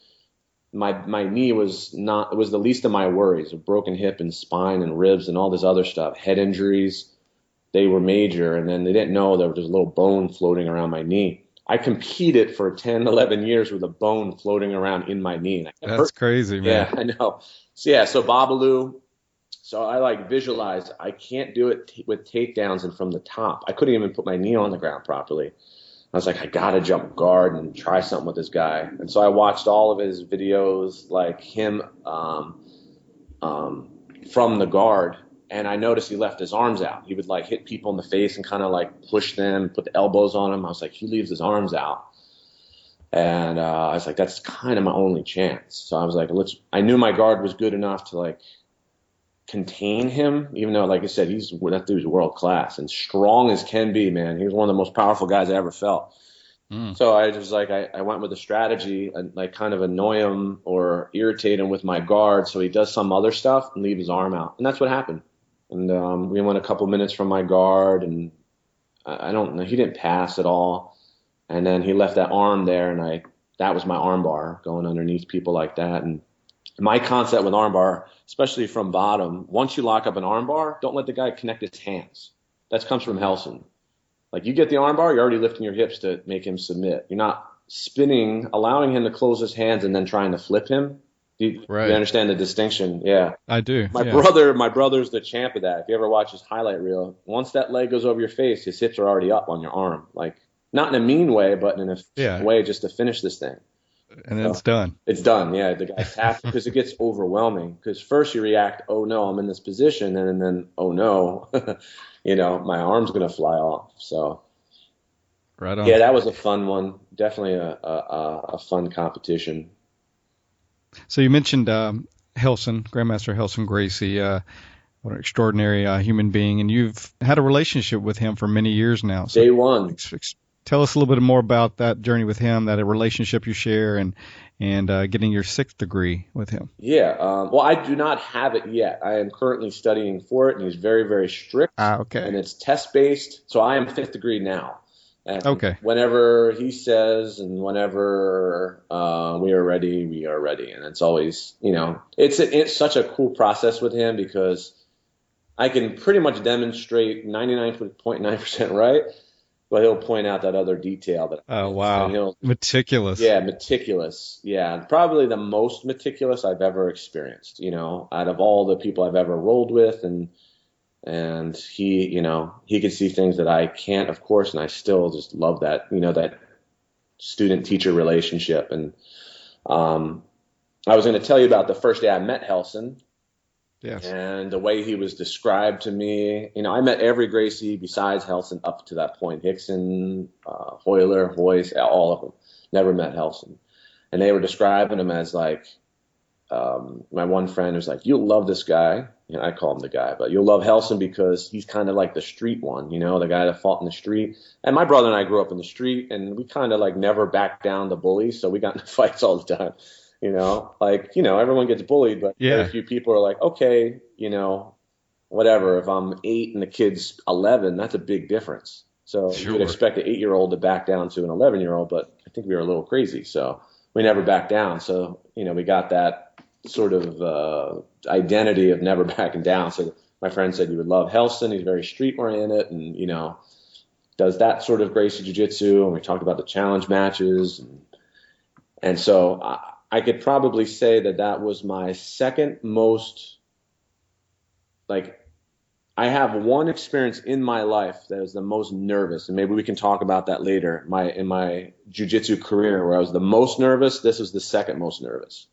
my knee was the least of my worries. A broken hip and spine and ribs and all this other stuff. Head injuries, they were major. And then they didn't know there was a little bone floating around my knee. I competed for 10, 11 years with a bone floating around in my knee. That's crazy, man. Yeah, I know. So Babalu. So I visualized I can't do it with takedowns and from the top. I couldn't even put my knee on the ground properly. I was like, I got to jump guard and try something with this guy. And so I watched all of his videos, like him from the guard. And I noticed he left his arms out. He would hit people in the face and kind of push them, put the elbows on them. I was like, he leaves his arms out. And I was like, that's kind of my only chance. So I was like, I knew my guard was good enough to contain him, even though, like I said, that dude's world class and strong as can be, man. He was one of the most powerful guys I ever felt. So I was like, I went with a strategy and like kind of annoy him or irritate him with my guard, so he does some other stuff and leave his arm out, and that's what happened. And we went a couple minutes from my guard, and I don't know, he didn't pass at all, and then he left that arm there, and that was my arm bar, going underneath people like that. And my concept with arm bar, especially from bottom, once you lock up an arm bar, don't let the guy connect his hands. That comes from Hilson. Like, you get the arm bar, you're already lifting your hips to make him submit. You're not spinning, allowing him to close his hands and then trying to flip him. You understand the distinction? Yeah. I do. My brother's the champ of that. If you ever watch his highlight reel, once that leg goes over your face, his hips are already up on your arm. Like, not in a mean way, but in a way just to finish this thing. And then it's done. It's done, yeah. The guy taps because it gets overwhelming. Because first you react, oh no, I'm in this position, and then oh no, my arm's gonna fly off. So, right on. Yeah, that was a fun one. Definitely a fun competition. So you mentioned Hilson, Grandmaster Hilson Gracie. What an extraordinary human being, and you've had a relationship with him for many years now. So Day one. Tell us a little bit more about that journey with him, that a relationship you share, and getting your 6th degree with him. Yeah. Well, I do not have it yet. I am currently studying for it, and he's very, very strict. Okay. And it's test-based. So I am 5th degree now. And okay. Whenever he says and whenever we are ready, we are ready. And it's always, it's such a cool process with him because I can pretty much demonstrate 99.9% right. But he'll point out that other detail that. Oh, wow. Meticulous. Yeah, meticulous. Yeah, probably the most meticulous I've ever experienced, out of all the people I've ever rolled with. And he, he could see things that I can't, of course, and I still just love that, that student-teacher relationship. And I was going to tell you about the first day I met Hilson. Yes. And the way he was described to me, I met every Gracie besides Hilson up to that point. Hickson, Hoyler, Hoyce, all of them. Never met Hilson. And they were describing him as like, my one friend was like, you'll love this guy. I call him the guy, but you'll love Hilson because he's kind of like the street one, the guy that fought in the street. And my brother and I grew up in the street, and we kind of like never backed down to bullies, so we got into fights all the time. Everyone gets bullied, but very few people are like, okay, whatever. If I'm 8 and the kid's 11, that's a big difference. So you would expect an 8-year-old to back down to an 11-year-old, but I think we were a little crazy. So we never backed down. So, we got that sort of identity of never backing down. So my friend said you would love Hilson. He's very street oriented and, does that sort of Gracie Jiu-Jitsu. And we talked about the challenge matches. And so I could probably say that was my second most, I have one experience in my life that was the most nervous, and maybe we can talk about that later. In my jiu-jitsu career, where I was the most nervous, this was the second most nervous.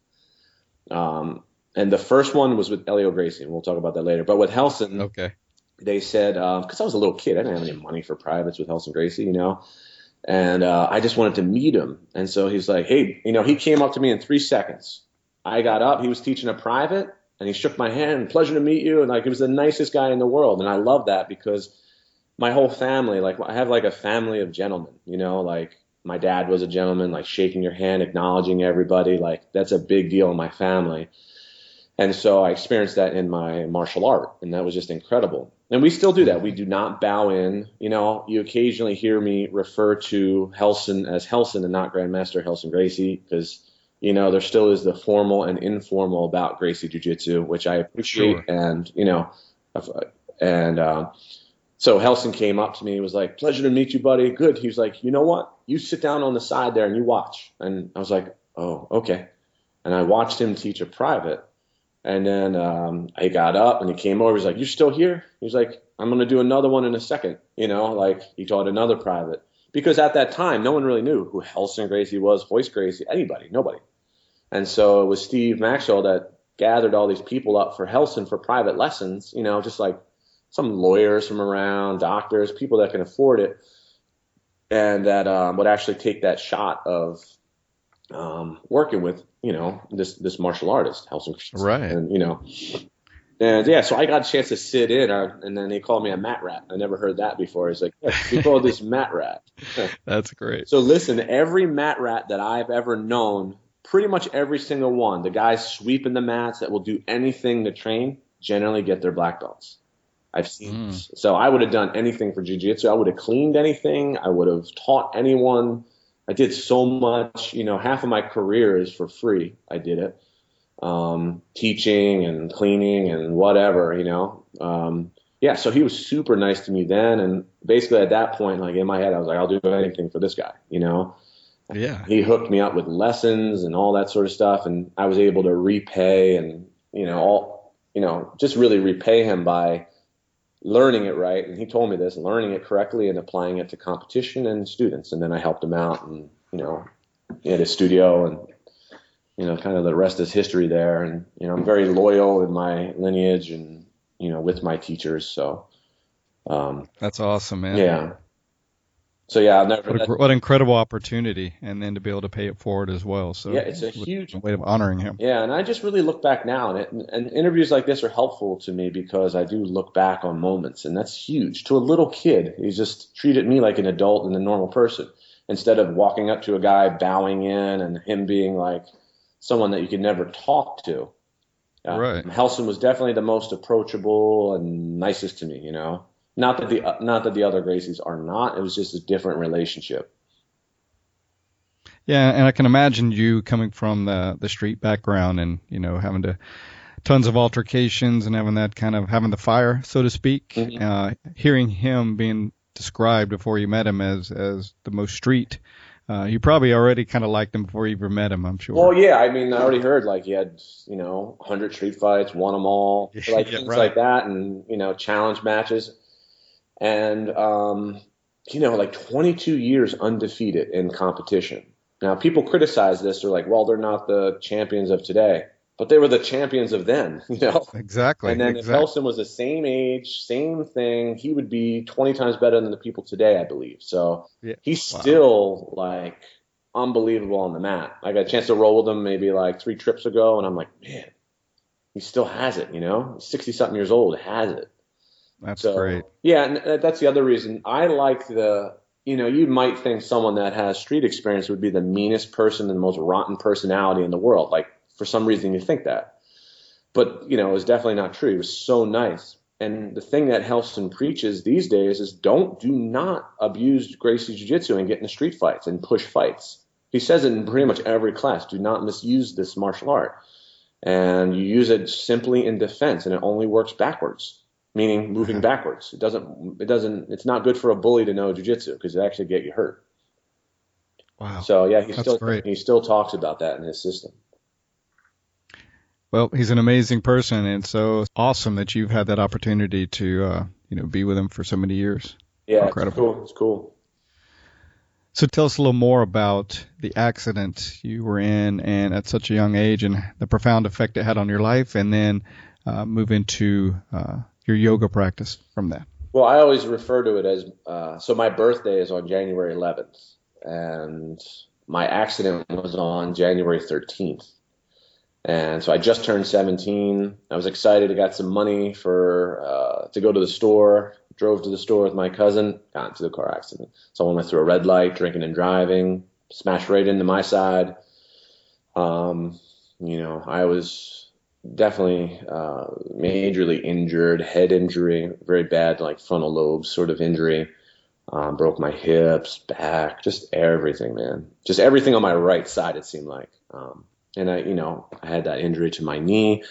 And the first one was with Elio Gracie, and we'll talk about that later. But with Hilson, they said, because I was a little kid, I didn't have any money for privates with Hilson Gracie, and I just wanted to meet him. And so he's like, hey, he came up to me in 3 seconds. I got up, he was teaching a private, and he shook my hand, pleasure to meet you. And he was the nicest guy in the world. And I love that because my whole family, I have a family of gentlemen, my dad was a gentleman, shaking your hand, acknowledging everybody. That's a big deal in my family. And so I experienced that in my martial art, and that was just incredible. And we still do that. We do not bow in. You occasionally hear me refer to Hilson as Hilson and not Grandmaster Hilson Gracie because, there still is the formal and informal about Gracie Jiu-Jitsu, which I appreciate. And, so Hilson came up to me and was like, pleasure to meet you, buddy. Good. He was like, you know what? You sit down on the side there and you watch. And I was like, oh, okay. And I watched him teach a private. And then I got up and he came over. He's like, you're still here? He was like, I'm going to do another one in a second. He taught another private. Because at that time, no one really knew who Hilson Gracie was, Hoyce Gracie, anybody, nobody. And so it was Steve Maxwell that gathered all these people up for Hilson for private lessons, just some lawyers from around, doctors, people that can afford it, and that would actually take that shot of working with, this martial artist, Hilson. Right. And, And yeah, so I got a chance to sit in, and then they called me a mat rat. I never heard that before. He's like, yeah, we call this mat rat. That's great. So listen, every mat rat that I've ever known, pretty much every single one, the guys sweeping the mats that will do anything to train, generally get their black belts. I've seen this. So I would have done anything for jiu-jitsu. I would have cleaned anything. I would have taught anyone. I did so much, half of my career is for free. I did it. Teaching and cleaning and whatever, yeah, so he was super nice to me then. And basically at that point, like in my head, I was like, I'll do anything for this guy, Yeah. He hooked me up with lessons and all that sort of stuff. And I was able to repay and, just really repay him by learning it right. And he told me this, learning it correctly and applying it to competition and students. And then I helped him out and, he had a studio and, kind of the rest is history there. And, I'm very loyal in my lineage and, with my teachers. So, that's awesome, man. Yeah. So yeah, what incredible opportunity. And then to be able to pay it forward as well. So yeah, it's a huge way of honoring him. Yeah. And I just really look back now and interviews like this are helpful to me because I do look back on moments and that's huge to a little kid. He just treated me like an adult and a normal person instead of walking up to a guy, bowing in and him being like someone that you could never talk to. Right. Hilson was definitely the most approachable and nicest to me, Not that the other Gracies are not. It was just a different relationship. Yeah, and I can imagine you coming from the street background and having to tons of altercations and having the fire, so to speak. Mm-hmm. Hearing him being described before you met him as the most street. You probably already kind of liked him before you ever met him, I'm sure. Well, yeah. I mean, I already heard like he had, 100 street fights, won them all, like things right. like that, and challenge matches, and like 22 years undefeated in competition. Now, people criticize this. They're like, well, they're not the champions of today. But they were the champions of then, Exactly. And then if Relson was the same age, same thing, he would be 20 times better than the people today, I believe. So yeah. He's still like unbelievable on the mat. I got a chance to roll with him maybe like 3 trips ago, and I'm like, man, he still has it, He's 60-something years old, has it. That's great. Yeah, and that's the other reason. I like you might think someone that has street experience would be the meanest person and the most rotten personality in the world. Like, for some reason you think that. But, it was definitely not true. He was so nice. And the thing that Hilson preaches these days is do not abuse Gracie Jiu-Jitsu and get into street fights and push fights. He says it in pretty much every class. Do not misuse this martial art. And you use it simply in defense, and it only works backwards, meaning moving backwards. It's not good for a bully to know Jiu-Jitsu because it actually get you hurt. Wow. So, yeah, he still talks about that in his system. Well, he's an amazing person, and so awesome that you've had that opportunity to, be with him for so many years. Yeah, incredible. It's cool. So tell us a little more about the accident you were in and at such a young age and the profound effect it had on your life, and then move into your yoga practice from that. Well, I always refer to it as, so my birthday is on January 11th, and my accident was on January 13th. And so I just turned 17. I was excited. I got some money to go to the store. Drove to the store with my cousin. Got into the car accident. Someone went through a red light, drinking and driving. Smashed right into my side. I was definitely majorly injured. Head injury, very bad, like frontal lobe sort of injury. Broke my hips, back, just everything, man. Just everything on my right side, it seemed like. And I had that injury to my knee.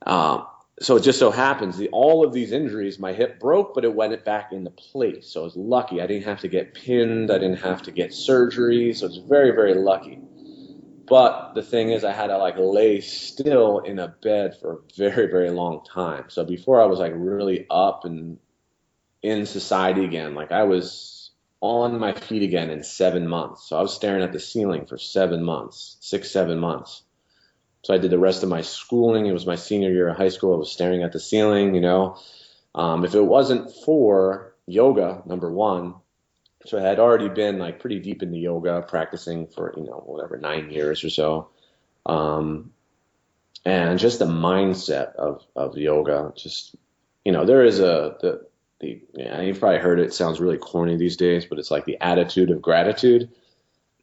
So it just so happens all of these injuries, my hip broke, but it went back into place. So I was lucky. I didn't have to get pinned. I didn't have to get surgery. So it's very, very lucky. But the thing is, I had to lay still in a bed for a very, very long time. So before I was really up and in society again, I was on my feet again in 7 months. So I was staring at the ceiling for 7 months, 7 months. So I did the rest of my schooling. It was my senior year of high school. I was staring at the ceiling, If it wasn't for yoga, number one, so I had already been pretty deep into yoga, practicing for, 9 years or so. and just the mindset of yoga. Just, there is you've probably heard it. It sounds really corny these days, but it's like the attitude of gratitude.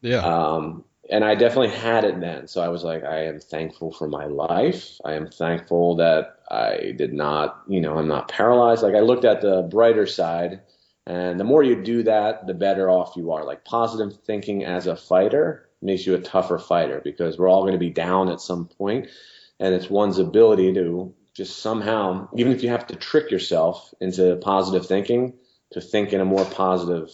Yeah. And I definitely had it then. So I was like, I am thankful for my life. I am thankful that I did not, I'm not paralyzed. Like I looked at the brighter side, and the more you do that, the better off you are. Like positive thinking as a fighter makes you a tougher fighter, because we're all going to be down at some point, and it's one's ability to just somehow, even if you have to trick yourself into positive thinking, to think in a more positive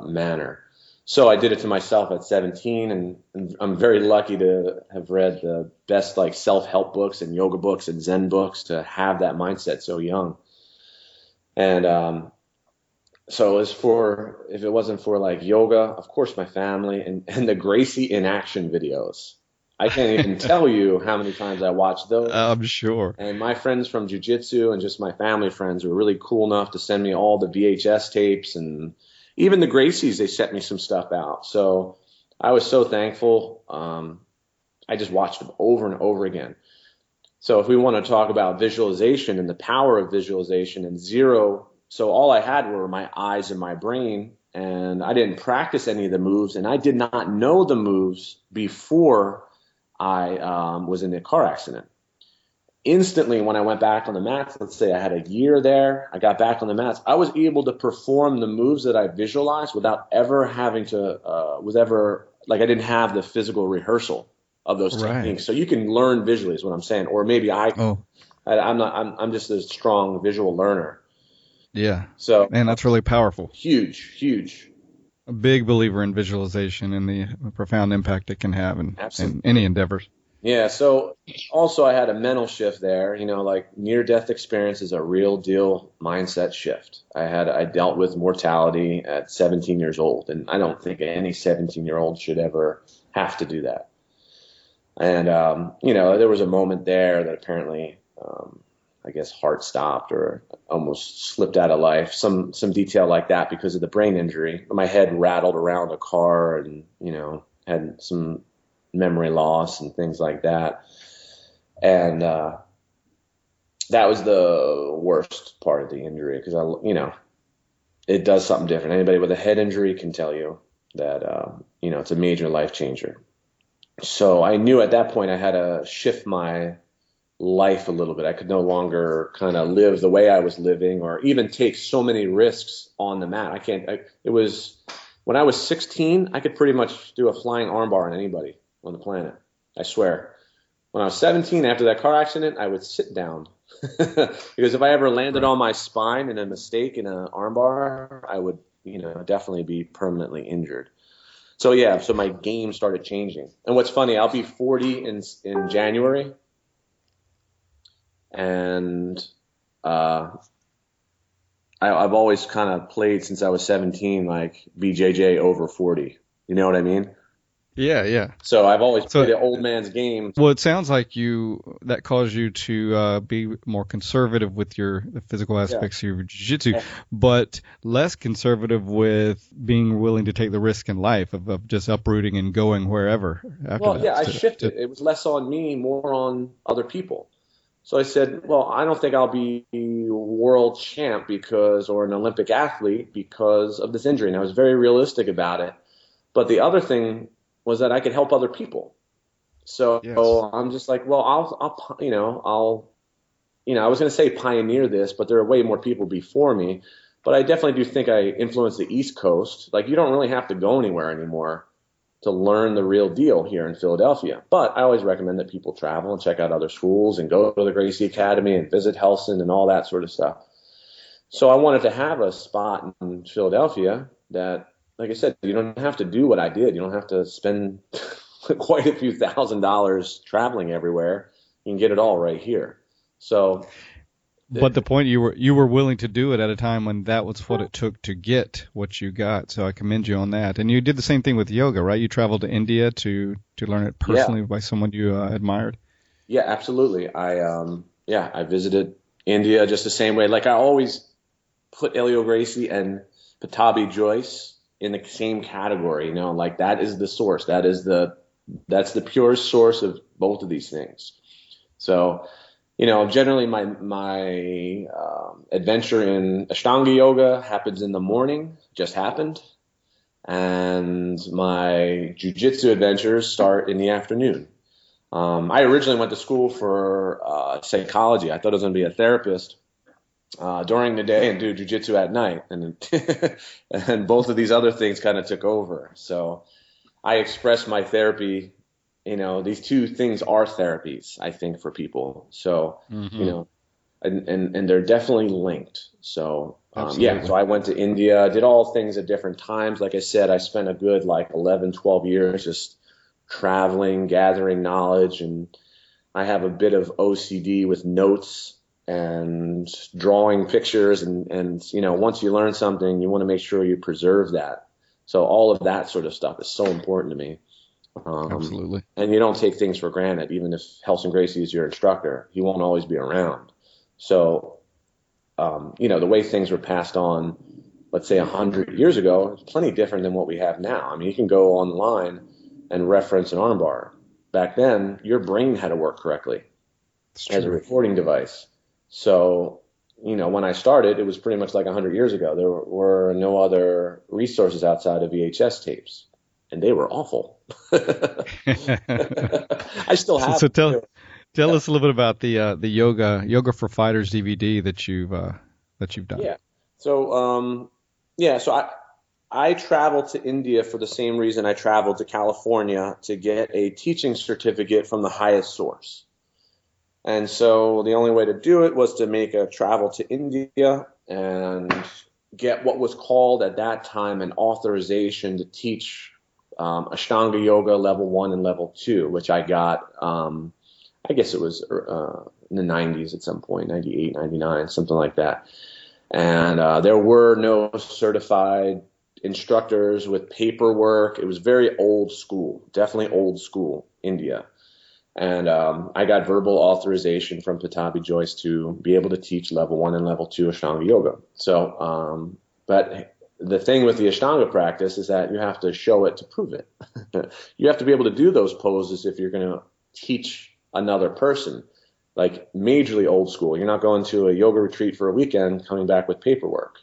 manner. So I did it to myself at 17, and I'm very lucky to have read the best like self-help books and yoga books and Zen books to have that mindset so young. And so if it wasn't for like yoga, of course my family and the Gracie in action videos. I can't even tell you how many times I watched those. I'm sure. And my friends from Jiu Jitsu and just my family friends were really cool enough to send me all the VHS tapes, and even the Gracies, they sent me some stuff out. So I was so thankful. I just watched them over and over again. So if we want to talk about visualization and the power of visualization and zero, so all I had were my eyes and my brain, and I didn't practice any of the moves, and I did not know the moves before I was in the car accident. Instantly, when I went back on the mats, let's say I had a year there, I got back on the mats, I was able to perform the moves that I visualized without ever having to, I didn't have the physical rehearsal of those techniques. So you can learn visually is what I'm saying. Or maybe I'm just a strong visual learner. Yeah. So, man, that's really powerful. Huge. A big believer in visualization and the profound impact it can have in any endeavors. Yeah, so also I had a mental shift there, like near-death experience is a real deal mindset shift. I dealt with mortality at 17 years old, and I don't think any 17-year-old should ever have to do that. And, there was a moment there that apparently, I guess, heart stopped or almost slipped out of life, some detail like that because of the brain injury. My head rattled around a car and, had some memory loss and things like that. And that was the worst part of the injury because, it does something different. Anybody with a head injury can tell you that, it's a major life changer. So I knew at that point I had to shift my life a little bit. I could no longer kind of live the way I was living or even take so many risks on the mat. When I was 16, I could pretty much do a flying armbar on anybody on the planet. I swear. When I was 17, after that car accident, I would sit down because if I ever landed on my spine in a mistake in an armbar, I would, definitely be permanently injured. So yeah, so my game started changing. And what's funny, I'll be 40 in January, and I've always kind of played since I was 17, like BJJ over 40. You know what I mean? Yeah. So I've always played the old man's game. Well, it sounds like that caused you to be more conservative with the physical aspects of your jiu-jitsu, but less conservative with being willing to take the risk in life of just uprooting and going wherever after that. I shifted. It was less on me, more on other people. So I said, well, I don't think I'll be world champ or an Olympic athlete because of this injury. And I was very realistic about it. But the other thing was that I could help other people. So I'm just like, well, I was going to say pioneer this, but there are way more people before me. But I definitely do think I influenced the East Coast. Like, you don't really have to go anywhere anymore to learn the real deal here in Philadelphia. But I always recommend that people travel and check out other schools and go to the Gracie Academy and visit Hilson and all that sort of stuff. So I wanted to have a spot in Philadelphia that, like I said, you don't have to do what I did. You don't have to spend quite a few $1,000s traveling everywhere. You can get it all right here. So, but the point, you were willing to do it at a time when that was what it took to get what you got. So I commend you on that. And you did the same thing with yoga, right? You traveled to India to learn it personally by someone you admired. Yeah, absolutely. I visited India just the same way. Like, I always put Elio Gracie and Patabi Joyce in the same category, like that is the source. That's the purest source of both of these things. So, generally my adventure in Ashtanga Yoga happens in the morning, just happened, and my Jiu Jitsu adventures start in the afternoon. I originally went to school for psychology. I thought I was going to be a therapist during the day and do Jiu Jitsu at night, and and both of these other things kind of took over. So I expressed my therapy. These two things are therapies, I think, for people. So, and they're definitely linked. So, so I went to India, did all things at different times. Like I said, I spent a good 11, 12 years just traveling, gathering knowledge, and I have a bit of OCD with notes and drawing pictures. And once you learn something, you want to make sure you preserve that. So all of that sort of stuff is so important to me. Absolutely. And you don't take things for granted. Even if Hilson Gracie is your instructor, he won't always be around. So, the way things were passed on, let's say 100 years ago, is plenty different than what we have now. I mean, you can go online and reference an armbar. Back then, your brain had to work correctly as a recording device. So, when I started, it was pretty much like 100 years ago. There were no other resources outside of VHS tapes, and they were awful. I still have. So tell us a little bit about the Yoga for Fighters DVD that you've done. Yeah. So I traveled to India for the same reason I traveled to California, to get a teaching certificate from the highest source. And so the only way to do it was to make a travel to India and get what was called at that time an authorization to teach Ashtanga Yoga level 1 and level 2, which I got, I guess it was in the 90s at some point, 98, 99, something like that. And there were no certified instructors with paperwork. It was very old school, definitely old school India. And I got verbal authorization from Patabi Joyce to be able to teach level 1 and level 2 Ashtanga Yoga. So, but the thing with the Ashtanga practice is that you have to show it to prove it. You have to be able to do those poses if you're going to teach another person, like majorly old school. You're not going to a yoga retreat for a weekend coming back with paperwork,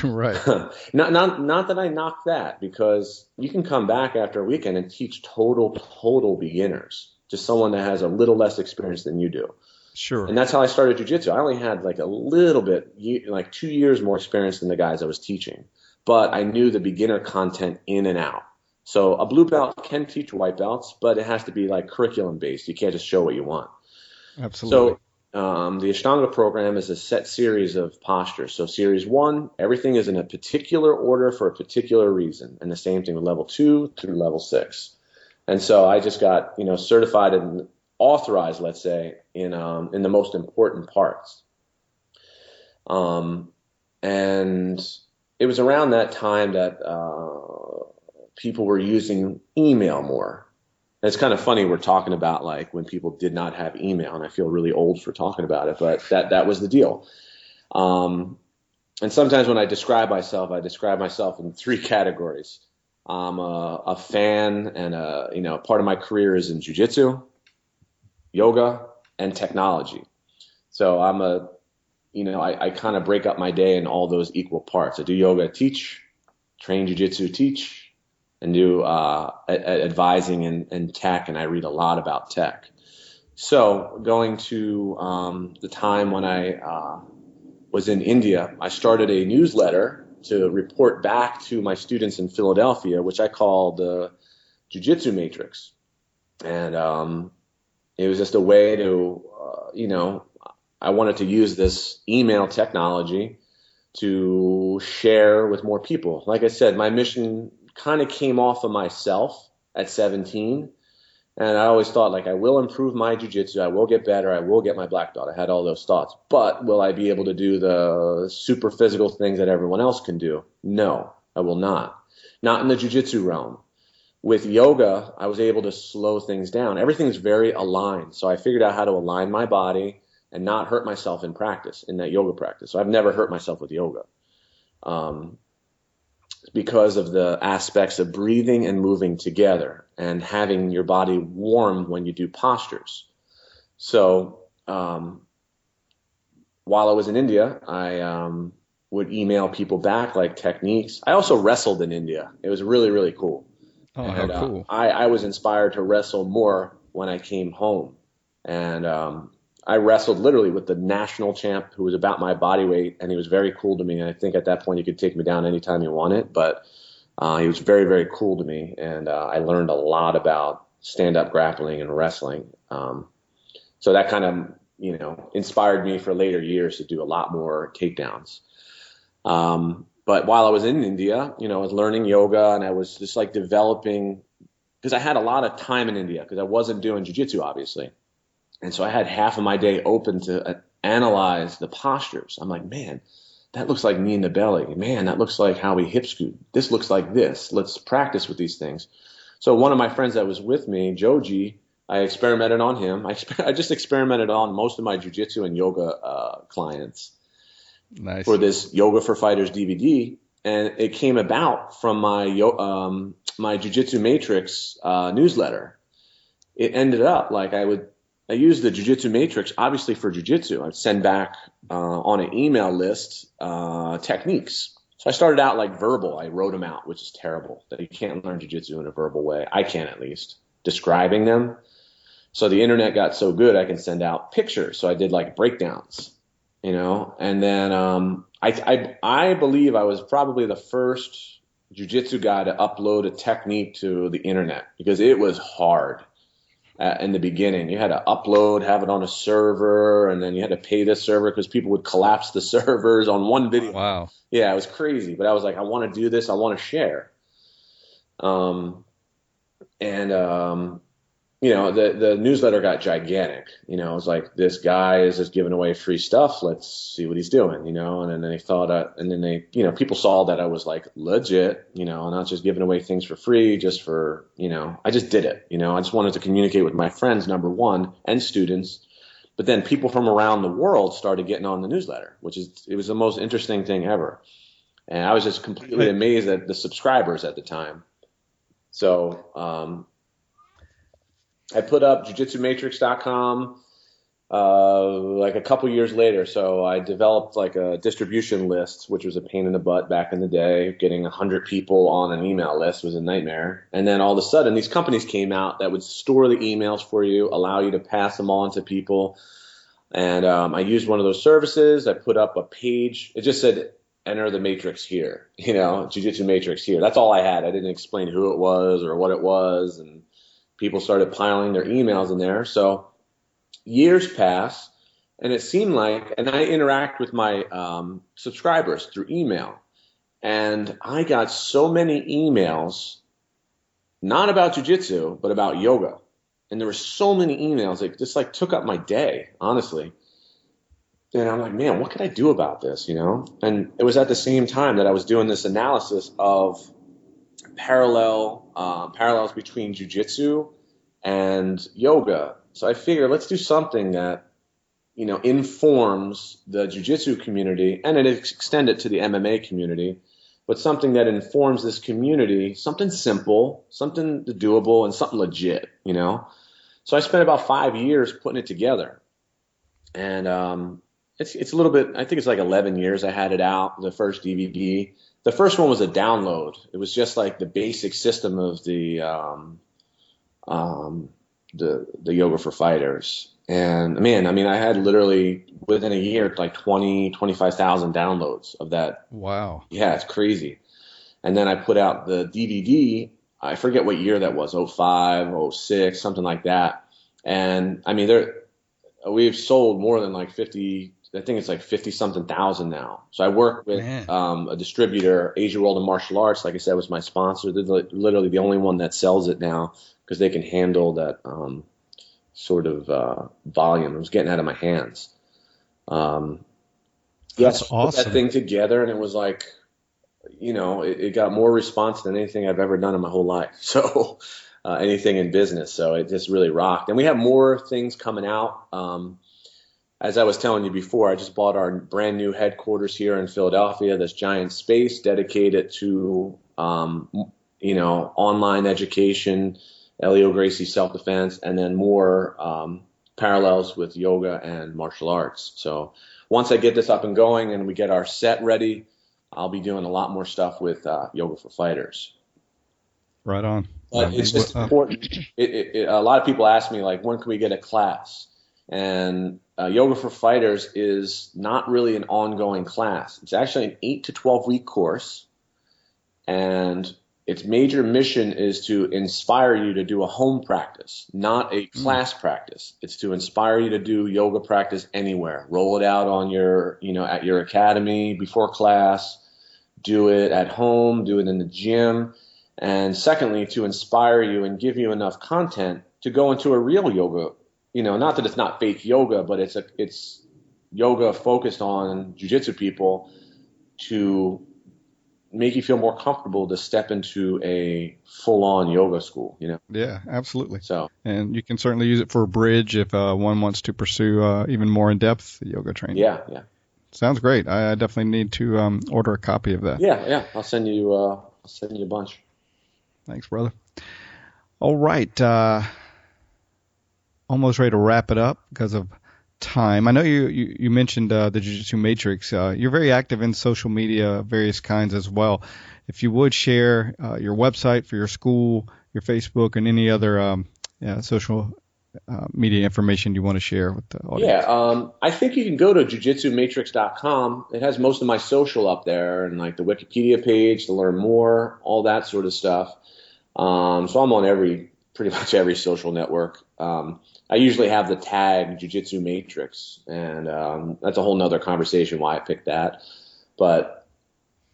Right. Not that I knock that, because you can come back after a weekend and teach total beginners, just someone that has a little less experience than you do. Sure. And that's how I started jiu-jitsu. I only had a little bit, 2 years more experience than the guys I was teaching, but I knew the beginner content in and out. So a blue belt can teach white belts, but it has to be curriculum based. You can't just show what you want. Absolutely. So the Ashtanga program is a set series of postures. So series 1, everything is in a particular order for a particular reason. And the same thing with level 2 through level 6. And so I just got, certified and authorized, let's say, in the most important parts. And it was around that time that people were using email more. And it's kind of funny we're talking about when people did not have email, and I feel really old for talking about it, but that was the deal. And sometimes when I describe myself in 3 categories. I'm a fan, and part of my career is in jiu-jitsu, yoga, and technology. So I'm I kind of break up my day in all those equal parts. I do yoga, teach, train jiu-jitsu, teach, and do advising and tech, and I read a lot about tech. So going to the time when I was in India, I started a newsletter to report back to my students in Philadelphia, which I call the Jiu Jitsu Matrix. And it was just a way to, I wanted to use this email technology to share with more people. Like I said, my mission kind of came off of myself at 17. And I always thought, I will improve my jiu-jitsu, I will get better, I will get my black belt. I had all those thoughts. But will I be able to do the super physical things that everyone else can do? No, I will not. Not in the jiu-jitsu realm. With yoga, I was able to slow things down. Everything's very aligned. So I figured out how to align my body and not hurt myself in practice, in that yoga practice. So I've never hurt myself with yoga. Because of the aspects of breathing and moving together and having your body warm when you do postures. So while I was in India, I would email people back like techniques. I also wrestled in India. It was really, really cool. Oh, how And cool. I was inspired to wrestle more when I came home. And I wrestled literally with the national champ who was about my body weight, and he was very cool to me. And I think at that point he could take me down anytime he wanted, but he was very, very cool to me. And I learned a lot about stand-up grappling and wrestling. So that kind of, inspired me for later years to do a lot more takedowns. But while I was in India, I was learning yoga, and I was just like developing, because I had a lot of time in India because I wasn't doing jiu-jitsu, obviously. And so I had half of my day open to analyze the postures. I'm like, man, that looks like knee in the belly. Man, that looks like how we hip scoot. This looks like this. Let's practice with these things. So one of my friends that was with me, Joji, I experimented on him. I just experimented on most of my jiu-jitsu and yoga clients. Nice. For this Yoga for Fighters DVD, and it came about from my my Jiu Jitsu Matrix newsletter. It ended up like I used the Jiu Jitsu Matrix obviously for Jiu Jitsu. I'd send back on an email list techniques. So I started out like verbal. I wrote them out, which is terrible. That you can't learn Jiu Jitsu in a verbal way. I can, at least, describing them. So the internet got so good I can send out pictures. So I did like breakdowns. And then I believe I was probably the first jiu-jitsu guy to upload a technique to the internet, because it was hard in the beginning. You had to upload, have it on a server, and then you had to pay this server because people would collapse the servers on one video. Wow. Yeah, it was crazy. But I was like, I want to do this. I want to share. The newsletter got gigantic. It was like, this guy is just giving away free stuff. Let's see what he's doing, and then they thought, people saw that I was like legit, not just giving away things for free, just for, I just did it. I just wanted to communicate with my friends, number one, and students. But then people from around the world started getting on the newsletter, it was the most interesting thing ever. And I was just completely amazed at the subscribers at the time. So, I put up jujitsumatrix.com like a couple years later. So I developed like a distribution list, which was a pain in the butt back in the day. Getting 100 people on an email list was a nightmare. And then all of a sudden, these companies came out that would store the emails for you, allow you to pass them on to people. And I used one of those services. I put up a page. It just said, enter the matrix here, Jiu-Jitsu Matrix here. That's all I had. I didn't explain who it was or what it was. And people started piling their emails in there. So years pass, and it seemed like, and I interact with my subscribers through email, and I got so many emails, not about jiu-jitsu, but about yoga. And there were so many emails, it just like took up my day, honestly. And I'm like, man, what could I do about this, And it was at the same time that I was doing this analysis of parallels between jiu-jitsu and yoga. So I figured, let's do something that, informs the jiu-jitsu community, and it extend it to the MMA community, but something that informs this community, something simple, something doable, and something legit, So I spent about 5 years putting it together. And it's a little bit, I think it's like 11 years I had it out, the first DVD. The first one was a download. It was just like the basic system of the Yoga for Fighters. And man, I had literally within a year like 25,000 downloads of that. Wow. Yeah, it's crazy. And then I put out the DVD. I forget what year that was, 05, 06, something like that. And we've sold more than like 50. I think it's like 50 something thousand now. So I work with a distributor, Asia World of Martial Arts. Like I said, was my sponsor. They're literally the only one that sells it now because they can handle that sort of volume. It was getting out of my hands. That's awesome. Put that thing together, and it was like, it got more response than anything I've ever done in my whole life. So anything in business. So it just really rocked. And we have more things coming out. As I was telling you before, I just bought our brand new headquarters here in Philadelphia, this giant space dedicated to, online education, Gracie self-defense, and then more parallels with yoga and martial arts. So once I get this up and going and we get our set ready, I'll be doing a lot more stuff with yoga for fighters. Right on. But it's just important. A lot of people ask me, like, when can we get a class? And Yoga for Fighters is not really an ongoing class. It's actually an 8 to 12 week course. And its major mission is to inspire you to do a home practice, not a class practice. It's to inspire you to do yoga practice anywhere. Roll it out on your, at your academy before class. Do it at home. Do it in the gym. And secondly, to inspire you and give you enough content to go into a real yoga. Not that it's not fake yoga, but it's yoga focused on jiu-jitsu people to make you feel more comfortable to step into a full-on yoga school, Yeah, absolutely. So, and you can certainly use it for a bridge if one wants to pursue even more in-depth yoga training. Yeah. Sounds great. I definitely need to order a copy of that. Yeah. I'll send you a bunch. Thanks, brother. All right. Almost ready to wrap it up because of time. I know you mentioned the Jiu Jitsu Matrix. You're very active in social media of various kinds as well. If you would share your website for your school, your Facebook, and any other social media information you want to share with the audience. Yeah, I think you can go to jujitsumatrix.com. It has most of my social up there and like the Wikipedia page to learn more, all that sort of stuff. So I'm on pretty much every social network. I usually have the tag Jiu Jitsu Matrix, and that's a whole nother conversation why I picked that. But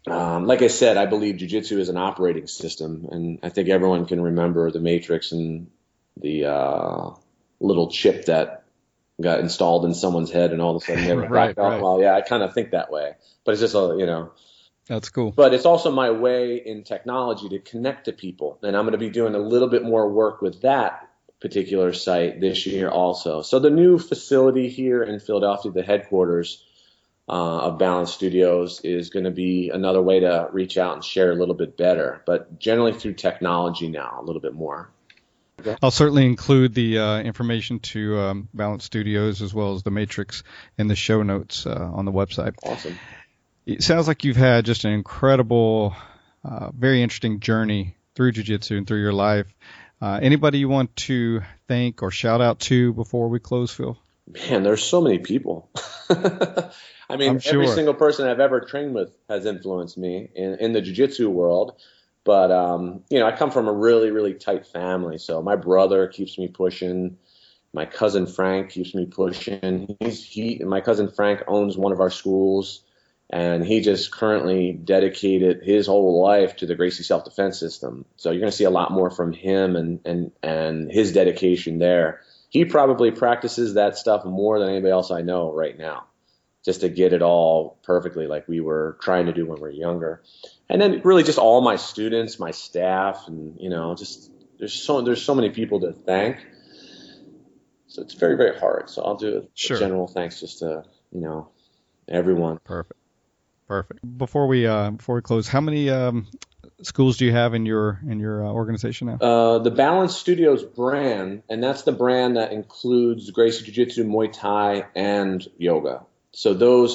like I said, I believe Jiu Jitsu is an operating system, and I think everyone can remember the Matrix and the little chip that got installed in someone's head, and all of a sudden they were right. Well, yeah, I kind of think that way, but it's just That's cool. But it's also my way in technology to connect to people, and I'm going to be doing a little bit more work with that particular site this year also. So the new facility here in Philadelphia, the headquarters of Balance Studios, is going to be another way to reach out and share a little bit better, but generally through technology now a little bit more. Okay. I'll certainly include the information to Balance Studios as well as the Matrix in the show notes on the website. Awesome. It sounds like you've had just an incredible, very interesting journey through jiu-jitsu and through your life. Anybody you want to thank or shout out to before we close, Phil? Man, there's so many people. I mean, every single person I've ever trained with has influenced me in the jiu-jitsu world. But, I come from a really, really tight family. So my brother keeps me pushing. My cousin Frank keeps me pushing. My cousin Frank owns one of our schools. And he just currently dedicated his whole life to the Gracie self-defense system. So you're going to see a lot more from him and his dedication there. He probably practices that stuff more than anybody else I know right now, just to get it all perfectly like we were trying to do when we were younger. And then really just all my students, my staff, and, just there's so many people to thank. So it's very, very hard. So I'll do a general thanks just to, everyone. Perfect. Before we close, how many schools do you have in your organization now? The Balance Studios brand, and that's the brand that includes Gracie Jiu-Jitsu, Muay Thai, and yoga. So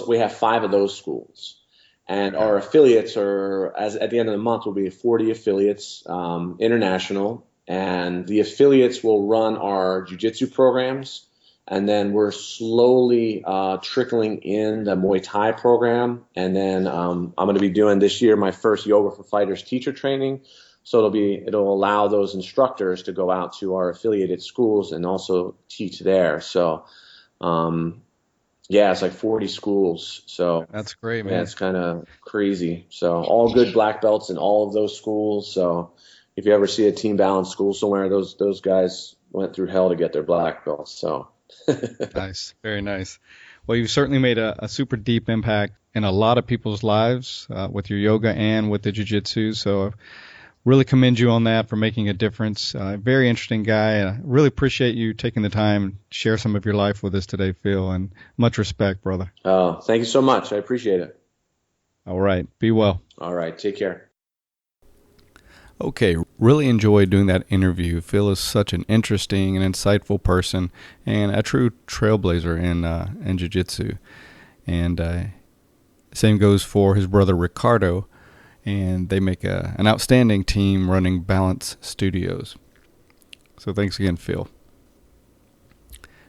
we have 5 of those schools, and our affiliates at the end of the month will be 40 affiliates, international, and the affiliates will run our jiu-jitsu programs. And then we're slowly trickling in the Muay Thai program. And then I'm going to be doing this year my first Yoga for Fighters teacher training. So it'll allow those instructors to go out to our affiliated schools and also teach there. So, it's like 40 schools. So that's great, man. Yeah, it's kind of crazy. So all good black belts in all of those schools. So if you ever see a Team Balance school somewhere, those guys went through hell to get their black belts. So. Nice. Very nice. Well, you've certainly made a super deep impact in a lot of people's lives with your yoga and with the jiu-jitsu. So I really commend you on that for making a difference. Very interesting guy. I really appreciate you taking the time to share some of your life with us today, Phil, and much respect, brother. Oh, thank you so much. I appreciate it. All right. Be well. All right. Take care. Okay, really enjoyed doing that interview. Phil is such an interesting and insightful person and a true trailblazer in Jiu-Jitsu. And same goes for his brother Ricardo, and they make an outstanding team running Balance Studios. So thanks again, Phil.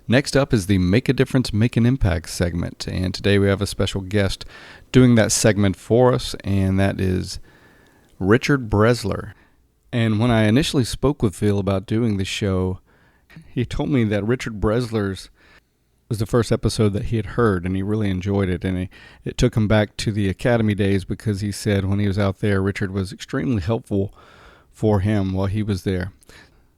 Next up is the Make a Difference, Make an Impact segment, and today we have a special guest doing that segment for us, and that is Richard Bresler. And when I initially spoke with Phil about doing the show, he told me that Richard Bresler's was the first episode that he had heard, and he really enjoyed it. And it took him back to the academy days because he said when he was out there, Richard was extremely helpful for him while he was there.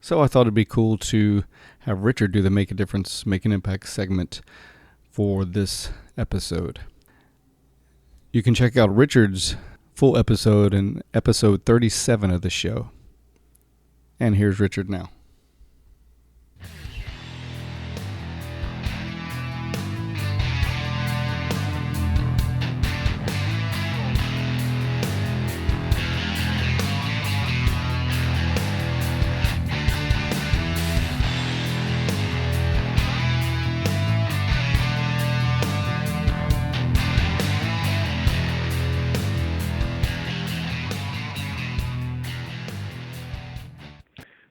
So I thought it'd be cool to have Richard do the Make a Difference, Make an Impact segment for this episode. You can check out Richard's full episode in episode 37 of the show. And here's Richard now.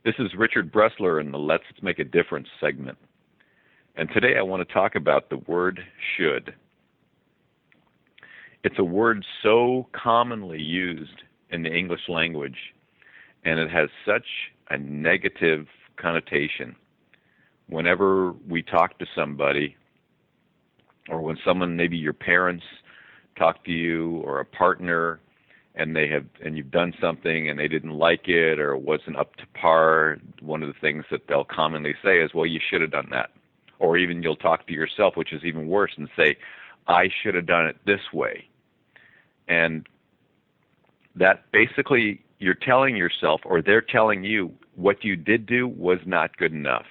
This is Richard Bresler in the Let's Make a Difference segment. And today I want to talk about the word should. It's a word so commonly used in the English language, and it has such a negative connotation. Whenever we talk to somebody, or when someone, maybe your parents, talk to you, or a partner, and you've done something and they didn't like it or it wasn't up to par, one of the things that they'll commonly say is, well, you should have done that. Or even you'll talk to yourself, which is even worse, and say, I should have done it this way. And that basically you're telling yourself, or they're telling you, what you did do was not good enough.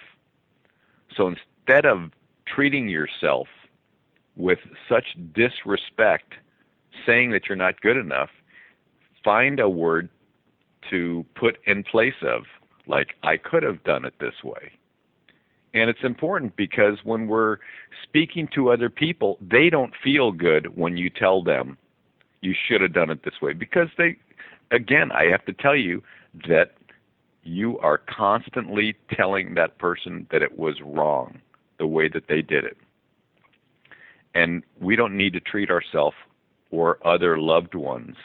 So instead of treating yourself with such disrespect, saying that you're not good enough, find a word to put in place of, like, I could have done it this way. And it's important because when we're speaking to other people, they don't feel good when you tell them you should have done it this way. Because again, I have to tell you that you are constantly telling that person that it was wrong, the way that they did it. And we don't need to treat ourselves or other loved ones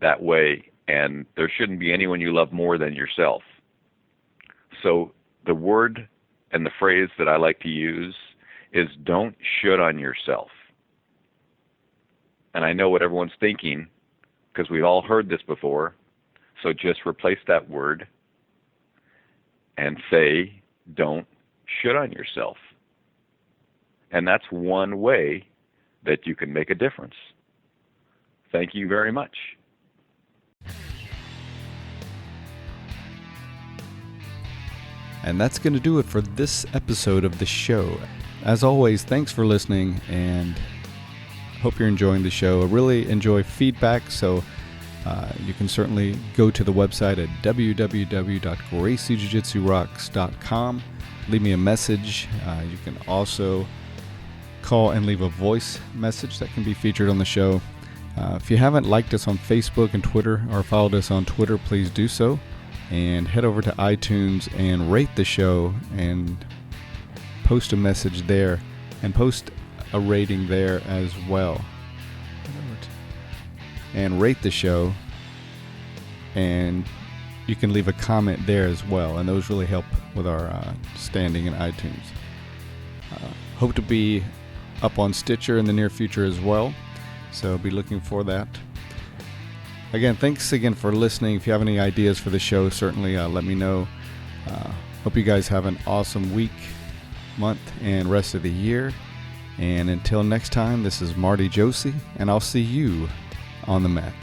that way, and there shouldn't be anyone you love more than yourself. So the word and the phrase that I like to use is don't should on yourself. And I know what everyone's thinking, because we've all heard this before, so just replace that word and say don't should on yourself. And that's one way that you can make a difference. Thank you very much. And that's going to do it for this episode of the show. As always, thanks for listening, and hope you're enjoying the show. I really enjoy feedback, so you can certainly go to the website at www.graciejujitsurocks.com. Leave me a message. You can also call and leave a voice message that can be featured on the show. If you haven't liked us on Facebook and Twitter, or followed us on Twitter, please do so. And head over to iTunes and rate the show and post a message there and post a rating there as well. And rate the show, and you can leave a comment there as well, and those really help with our standing in iTunes. Hope to be up on Stitcher in the near future as well, so be looking for that. Again, thanks again for listening. If you have any ideas for the show, certainly let me know. Hope you guys have an awesome week, month, and rest of the year. And until next time, this is Marty Josie, and I'll see you on the mat.